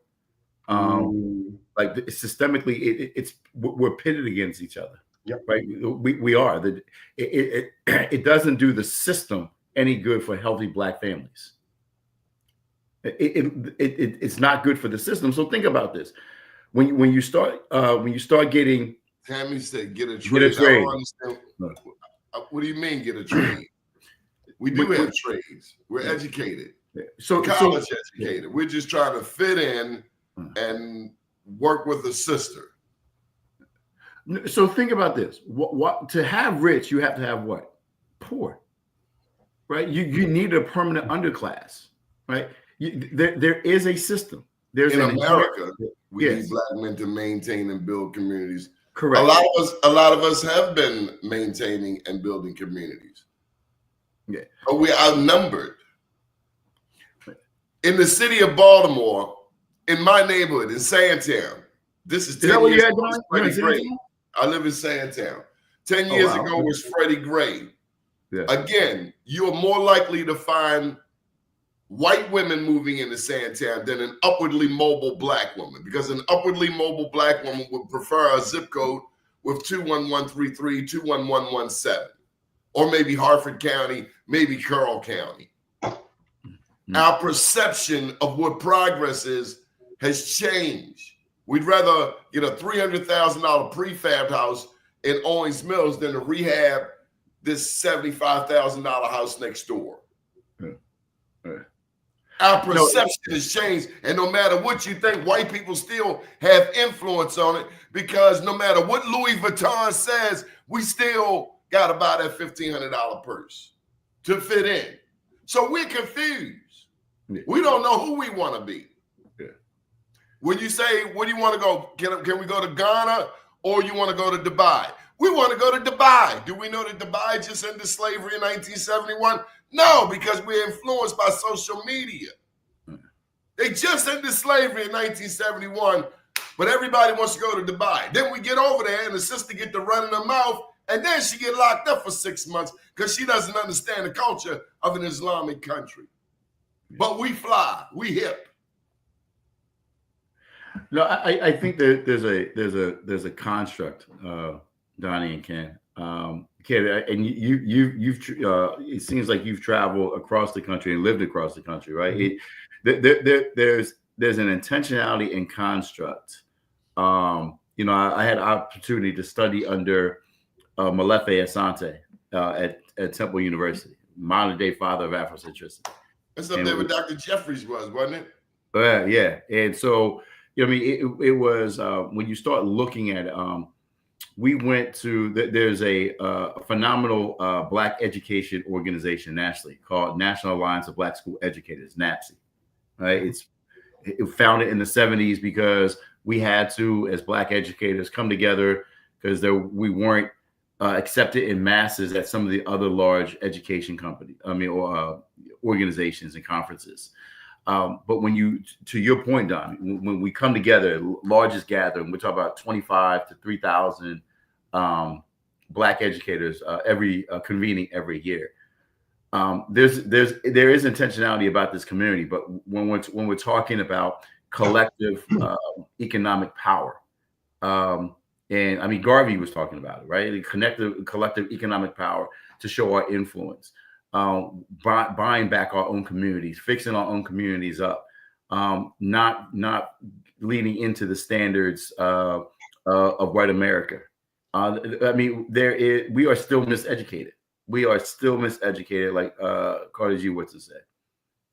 Like systemically, we're pitted against each other. Yep. Right. We are. It doesn't do the system any good for healthy black families. It's not good for the system. So think about this. When you start getting, Tammy said, get a trade. Get a trade. I don't understand. What do you mean get a trade? We do have trades. We're educated. So college educated. We're just trying to fit in and work with the sister. So think about this. What to have rich, you have to have what? Poor. Right? You need a permanent underclass. Right? There is a system. There's in America, we need black men to maintain and build communities. Correct. A lot of us have been maintaining and building communities. Yeah. But we're outnumbered. In the city of Baltimore, in my neighborhood, in Sandtown, this is 10 years ago, was Freddie Gray. I live in Sandtown. 10 years ago was Freddie Gray. Yeah. Again, you are more likely to find white women moving into Sandtown than an upwardly mobile black woman, because an upwardly mobile black woman would prefer a zip code with 21133, 21117, or maybe Harford County, maybe Carroll County. Our perception of what progress is has changed. We'd rather get a $300,000 prefab house in Owings Mills than to rehab this $75,000 house next door. Our perception has changed, and no matter what you think, white people still have influence on it, because no matter what Louis Vuitton says, we still got to buy that $1,500 purse to fit in. So we're confused. Yeah. We don't know who we want to be. Yeah. When you say, where do you want to go? Can we go to Ghana, or you want to go to Dubai? We want to go to Dubai. Do we know that Dubai just ended slavery in 1971? No, because we're influenced by social media. They just ended slavery in 1971, but everybody wants to go to Dubai. Then we get over there, and the sister get to run in her mouth, and then she get locked up for 6 months because she doesn't understand the culture of an Islamic country. But we fly, we hip. No, I think that there's a construct, Donnie and Ken. Ken, and you've it seems like you've traveled across the country and lived across the country, right? There's an intentionality and construct. You know, I had opportunity to study under Molefe Asante at Temple University, modern day father of Afrocentricity. That's up there where Dr. Jeffries was, wasn't it? Yeah, and so you know, I mean, it was when you start looking at it. We went to there's a phenomenal Black education organization nationally called National Alliance of Black School Educators, NAPSE. Right? It founded in the 70s because we had to, as Black educators, come together because we weren't accepted in masses at some of the other large education companies. Or organizations and conferences. But when you, to your point, Don, when we come together, largest gathering, we're talking about 25 to 3,000 Black educators convening every year. There is intentionality about this community, but when we're talking about collective economic power. And I mean, Garvey was talking about it, right? The collective economic power to show our influence, buying back our own communities, fixing our own communities up, not leaning into the standards of white America. I mean, we are still miseducated. We are still miseducated, like Carter G. Woodson said.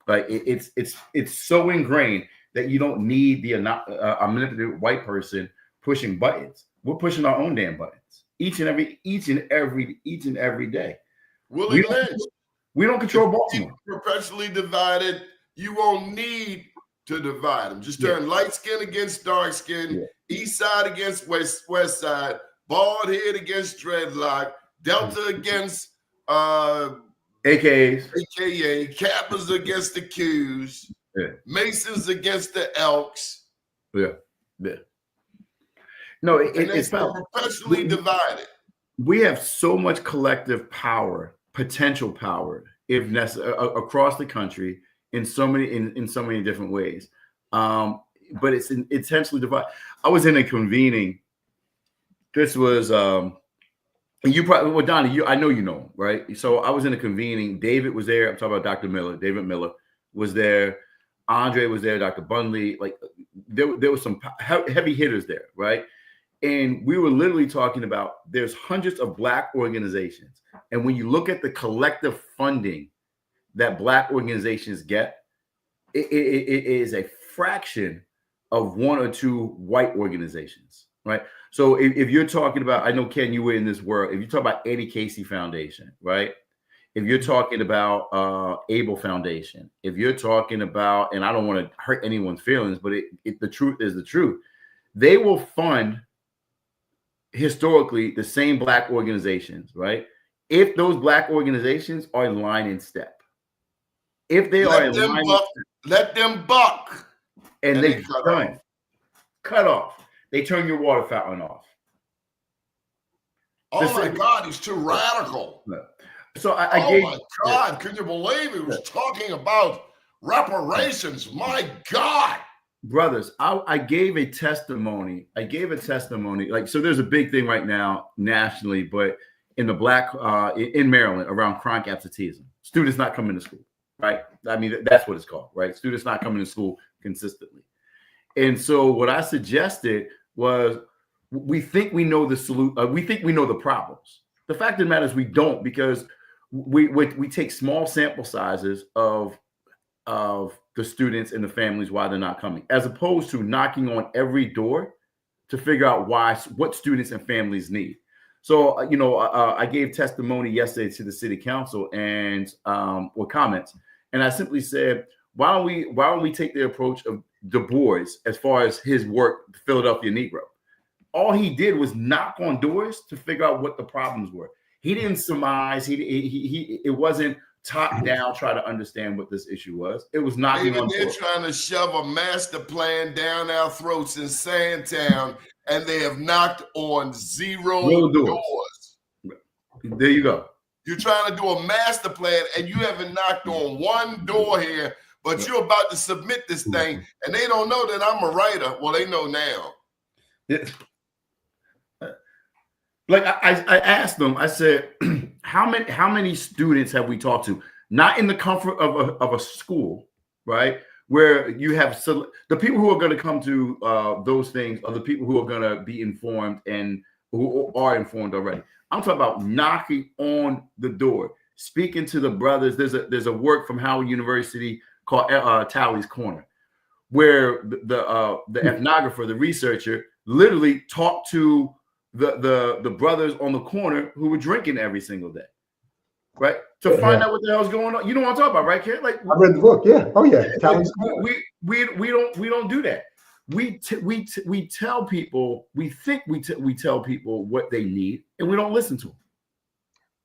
Like it's so ingrained that you don't need a manipulative white person pushing buttons. We're pushing our own damn buttons each and every day. Willie Lynch. We don't control Baltimore. Perpetually divided. You won't need to divide them. Just turn light skin against dark skin, east side against west side, bald head against dreadlock, Delta against AKAs, Kappas against the Qs, Masons against the Elks. Yeah. No, it's perpetually divided. We have so much collective power, potential power, if necessary, across the country in so many different ways. But it's intentionally divided. I was in a convening. This was you probably, well, Doni, I know you know him, right? So I was in a convening. David was there. I'm talking about Dr. Miller. David Miller was there. Andre was there. Dr. Bunley. Like there was some heavy hitters there, right? And we were literally talking about there's hundreds of Black organizations. And when you look at the collective funding that Black organizations get, it is a fraction of one or two white organizations, right? So if you're talking about, I know, Ken, you were in this world. If you talk about Eddie Casey Foundation, right? If you're talking about Able Foundation, if you're talking about, and I don't want to hurt anyone's feelings, but the truth is the truth. They will fund historically the same Black organizations, right? If those Black organizations are in line and step. If they are in line, let them buck. And they cut off. They turn your water fountain off. Oh my God, he's too radical. So my God, can you believe he was talking about reparations? My God. Brothers, I gave a testimony. Like, so there's a big thing right now nationally, but in the Black, in Maryland, around chronic absenteeism, students not coming to school, right? I mean, that's what it's called, right? Students not coming to school consistently. And so what I suggested was, we think we know the solution. We think we know the problems. The fact of the matter is we don't, because we take small sample sizes of the students and the families why they're not coming, as opposed to knocking on every door to figure out what students and families need. So, I gave testimony yesterday to the city council and or comments, and I simply said, why don't we take the approach of Du Bois as far as his work, Philadelphia Negro? All he did was knock on doors to figure out what the problems were. He didn't surmise. It wasn't top down, try to understand what this issue was. It was knocking on doors. They're trying to shove a master plan down our throats in Sandtown, and they have knocked on zero doors. There you go. You're trying to do a master plan, and you haven't knocked on one door here, but you're about to submit this thing, and they don't know that I'm a writer. Well, they know now. Yeah. Like I asked them, I said, how many students have we talked to? Not in the comfort of a school, right? Where you have the people who are going to come to those things are the people who are going to be informed and who are informed already. I'm talking about knocking on the door, speaking to the brothers. There's a work from Howard University called Talley's Corner, where the ethnographer, the researcher, literally talked to the brothers on the corner who were drinking every single day, right? To find out what the hell's going on. You know what I'm talking about, right, Ken? Like, I read the book. Yeah. Oh yeah. We don't do that. We tell people, we tell people what they need, and we don't listen to them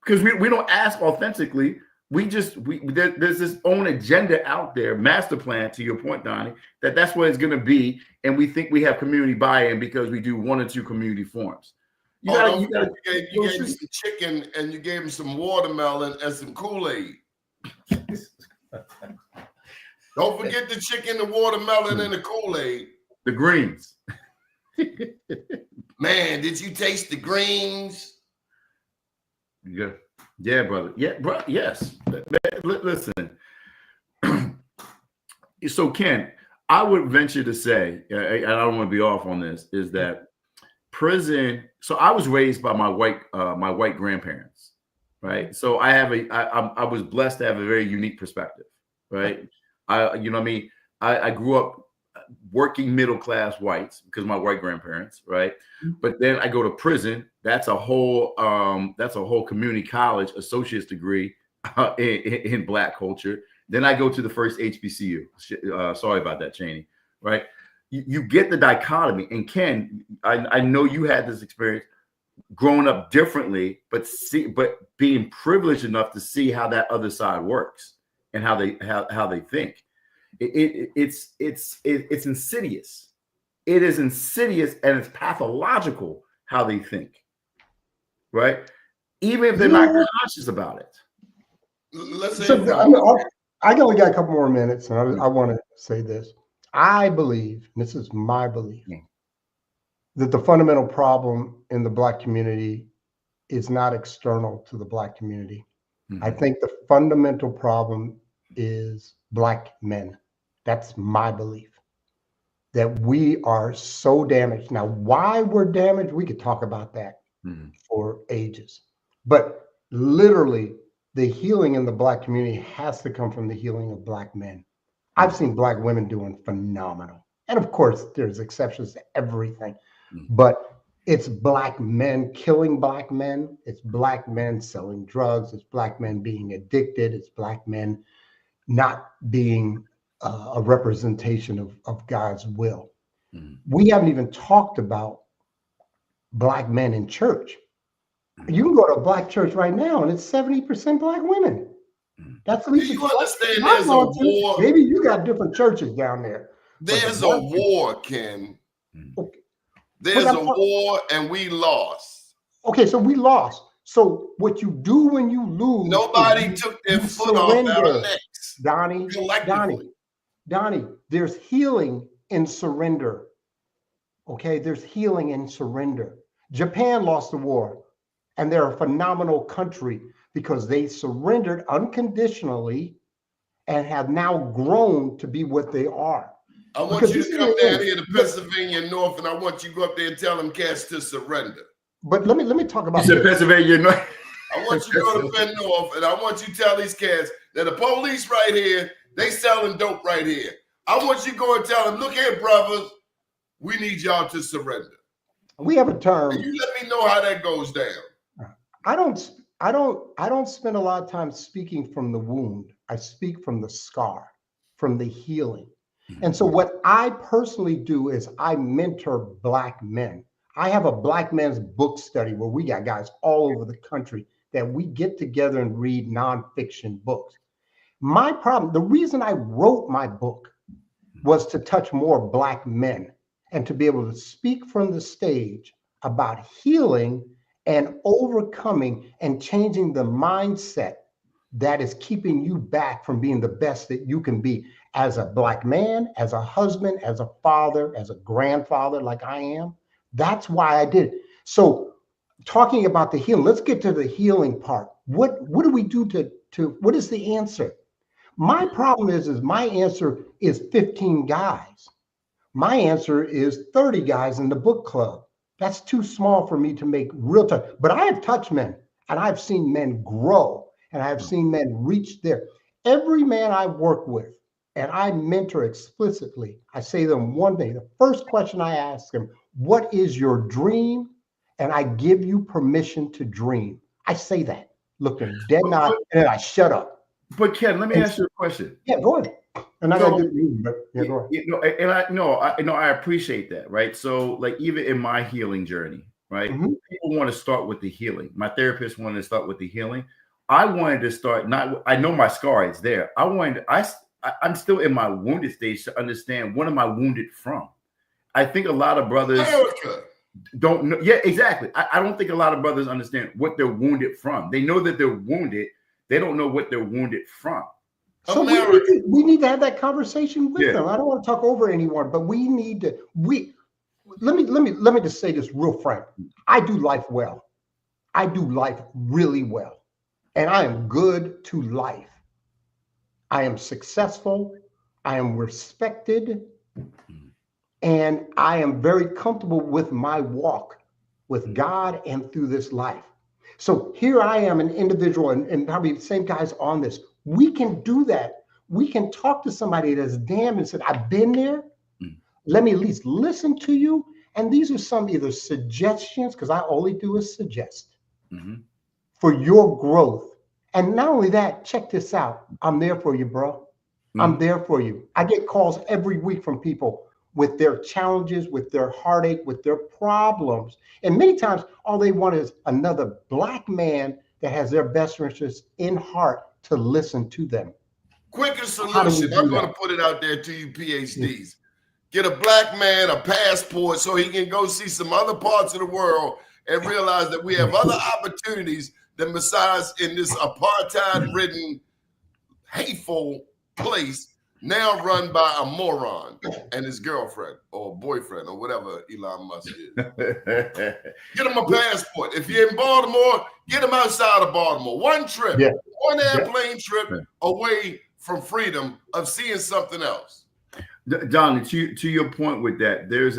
because we don't ask authentically. There's this own agenda out there, master plan, to your point, Doni, that's what it's going to be, and we think we have community buy-in because we do one or two community forums. You gave him some chicken and you gave him some watermelon and some Kool-Aid. Don't forget the chicken, the watermelon, and the Kool-Aid. The greens. Man, did you taste the greens? Yeah, yeah, brother. Yeah, bro. Yes. Listen. So, Ken, I would venture to say, and I don't want to be off on this, is that prison. So, I was raised by my white grandparents, right? So, I was blessed to have a very unique perspective, right? You know what I mean? I grew up working middle class whites because of my white grandparents, right? But then I go to prison. That's a whole community college associate's degree in Black culture. Then I go to the first HBCU. Sorry about that, Cheney. Right? You get the dichotomy. And Ken, I know you had this experience growing up differently, but being privileged enough to see how that other side works and how they think. It's insidious. It is insidious and it's pathological how they think, right? Even if they're not conscious about it. Let's say so, I only got a couple more minutes, and I want to say this. I believe, and this is my belief, that the fundamental problem in the Black community is not external to the Black community. I think the fundamental problem is Black men. That's my belief. That we are so damaged. Now, why we're damaged, we could talk about that for ages. But literally, the healing in the Black community has to come from the healing of Black men. I've seen Black women doing phenomenal. And of course, there's exceptions to everything. But it's Black men killing Black men. It's Black men selling drugs. It's Black men being addicted. It's Black men not being a representation of God's will. We haven't even talked about Black men in church. You can go to a Black church right now and it's 70% Black women. That's at least. Do you understand there's a war? Maybe you got different churches down there. There's a war, Ken. Okay. There's a war and we lost. Okay, so we lost. So what you do when you lose? Nobody took their foot off our necks. Donnie, there's healing in surrender. Okay, there's healing in surrender. Japan lost the war, and they're a phenomenal country because they surrendered unconditionally and have now grown to be what they are. I want you to come down here to Pennsylvania North, and I want you to go up there and tell them cats to surrender. But let me talk about you said Pennsylvania North. I want you to go to Penn North, and I want you to tell these cats that the police right here, they selling dope right here. I want you to go and tell them, look here, brothers, we need y'all to surrender. We have a term. And you let me know how that goes down. I don't spend a lot of time speaking from the wound. I speak from the scar, from the healing. And so what I personally do is I mentor Black men. I have a Black men's book study where we got guys all over the country that we get together and read nonfiction books. My problem, the reason I wrote my book was to touch more Black men and to be able to speak from the stage about healing and overcoming and changing the mindset that is keeping you back from being the best that you can be as a Black man, as a husband, as a father, as a grandfather like I am. That's why I did it. So talking about the healing, let's get to the healing part. What do we do to what is the answer? My problem is my answer is 15 guys. My answer is 30 guys in the book club. That's too small for me to make real time. But I have touched men and I've seen men grow and I've seen men reach there. Every man I work with and I mentor explicitly, I say to them one day, the first question I ask them, what is your dream? And I give you permission to dream. I say that, look them dead in the eye, and then I shut up. But Ken, let me ask you a question. Yeah, go ahead. And I got good reason, but yeah, go ahead. You know, I appreciate that, right? So, like, even in my healing journey, right? People want to start with the healing. My therapist wanted to start with the healing. I wanted to start I know my scar is there. I'm still in my wounded stage to understand what am I wounded from. I think a lot of brothers don't know. Yeah, exactly. I don't think a lot of brothers understand what they're wounded from. They know that they're wounded. They don't know what they're wounded from. So we need to have that conversation with them. I don't want to talk over anyone, but we need to. Let me just say this real frank. I do life well. I do life really well, and I am good to life. I am successful. I am respected, and I am very comfortable with my walk with God and through this life. So here I am, an individual, and probably the same guys on this. We can do that. We can talk to somebody that's damned and said, I've been there. Let me at least listen to you. And these are some either suggestions, because I only do is suggest for your growth. And not only that, check this out. I'm there for you, bro. I'm there for you. I get calls every week from people with their challenges, with their heartache, with their problems. And many times all they want is another Black man that has their best interests in heart to listen to them. Quickest solution, I'm going to put it out there to you PhDs. Get a Black man a passport so he can go see some other parts of the world and realize that we have other opportunities than besides in this apartheid-ridden, hateful place now run by a moron and his girlfriend or boyfriend or whatever Elon Musk is. Get him a passport. If you're in Baltimore, get him outside of Baltimore. One trip, one airplane trip away from freedom of seeing something else. Doni, to your point with that, there's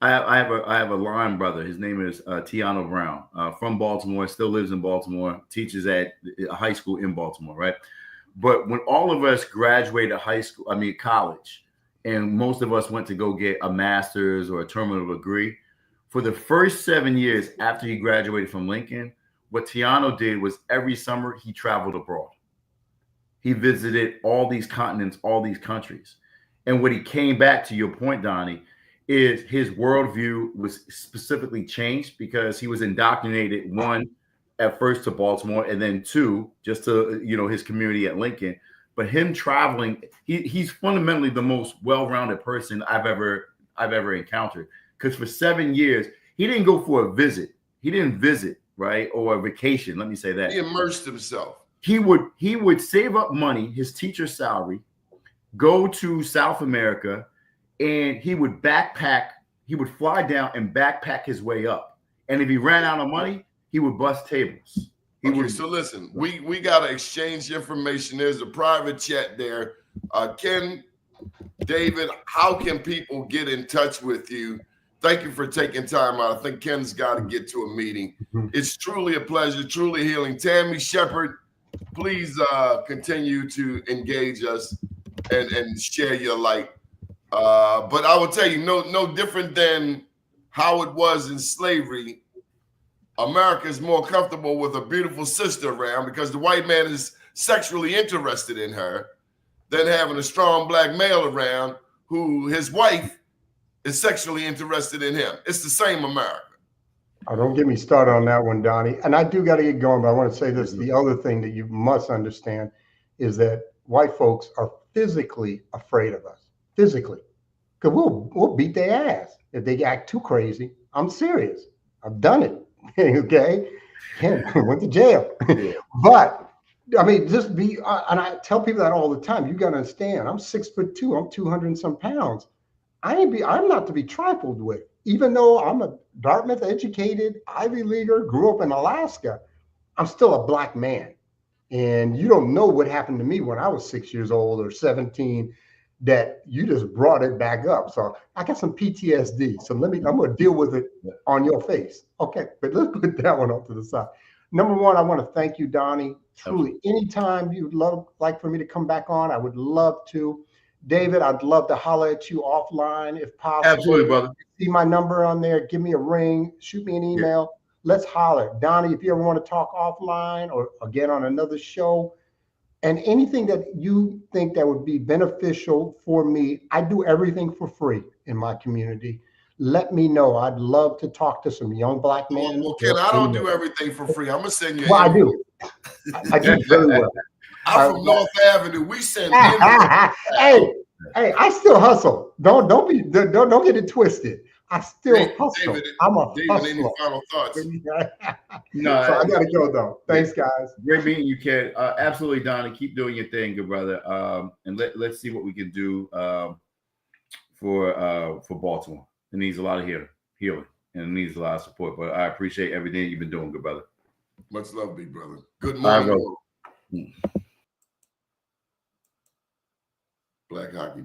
I have a line brother. His name is Tiano Brown, from Baltimore, still lives in Baltimore, teaches at a high school in Baltimore, right? But when all of us graduated college, and most of us went to go get a master's or a terminal degree, for the first 7 years after he graduated from Lincoln, what Tiano did was every summer he traveled abroad. He visited all these continents, all these countries. And when he came back, to your point, Doni, is his worldview was specifically changed because he was indoctrinated, one, at first to Baltimore, and then two, just to, his community at Lincoln. But him traveling, he's fundamentally the most well-rounded person I've ever encountered. Because for 7 years, he didn't go for a visit. He didn't visit, right? Or a vacation, let me say that. He immersed himself. He would save up money, his teacher's salary, go to South America, and he would backpack. He would fly down and backpack his way up. And if he ran out of money, he would bust tables. So listen, we got to exchange information. There's a private chat there. Ken, David, how can people get in touch with you? Thank you for taking time out. I think Ken's got to get to a meeting. It's truly a pleasure, truly healing. Tammy Shepard, please continue to engage us and share your light. But I will tell you, no different than how it was in slavery. America is more comfortable with a beautiful sister around because the white man is sexually interested in her than having a strong Black male around who his wife is sexually interested in him. It's the same America. Oh, don't get me started on that one, Doni. And I do got to get going, but I want to say this. The other thing that you must understand is that white folks are physically afraid of us. Physically. Because we'll beat their ass if they act too crazy. I'm serious. I've done it. Okay? Went to jail. But, I mean, just be, and I tell people that all the time. You got to understand, I'm 6'2", I'm 200 and some pounds. I'm not to be trifled with. Even though I'm a Dartmouth educated Ivy Leaguer, grew up in Alaska, I'm still a Black man. And you don't know what happened to me when I was 6 years old or 17, that you just brought it back up. So I got some PTSD. So I'm going to deal with it on your face. Okay, but let's put that one off to the side. Number one, I want to thank you, Doni. Truly, anytime you'd like for me to come back on, I would love to. David, I'd love to holler at you offline if possible. Absolutely, brother. See my number on there. Give me a ring. Shoot me an email. Let's holler. Doni, if you ever want to talk offline or again on another show, and anything that you think that would be beneficial for me, I do everything for free in my community. Let me know. I'd love to talk to some young Black men. Well, Ken, I don't do everything for free. I'm going to send you. Well, I do. I do very well. I'm from North Avenue. We send hey, I still hustle. Don't get it twisted. I still hustle. David, I'm a David, hustler. any final thoughts? No, So I gotta go though. Thanks, guys. Great meeting you, Ken. Absolutely, Donnie. Keep doing your thing, good brother. And let's see what we can do for Baltimore. It needs a lot of healing, and it needs a lot of support. But I appreciate everything you've been doing, good brother. Much love, big brother. Good morning. Black Hockey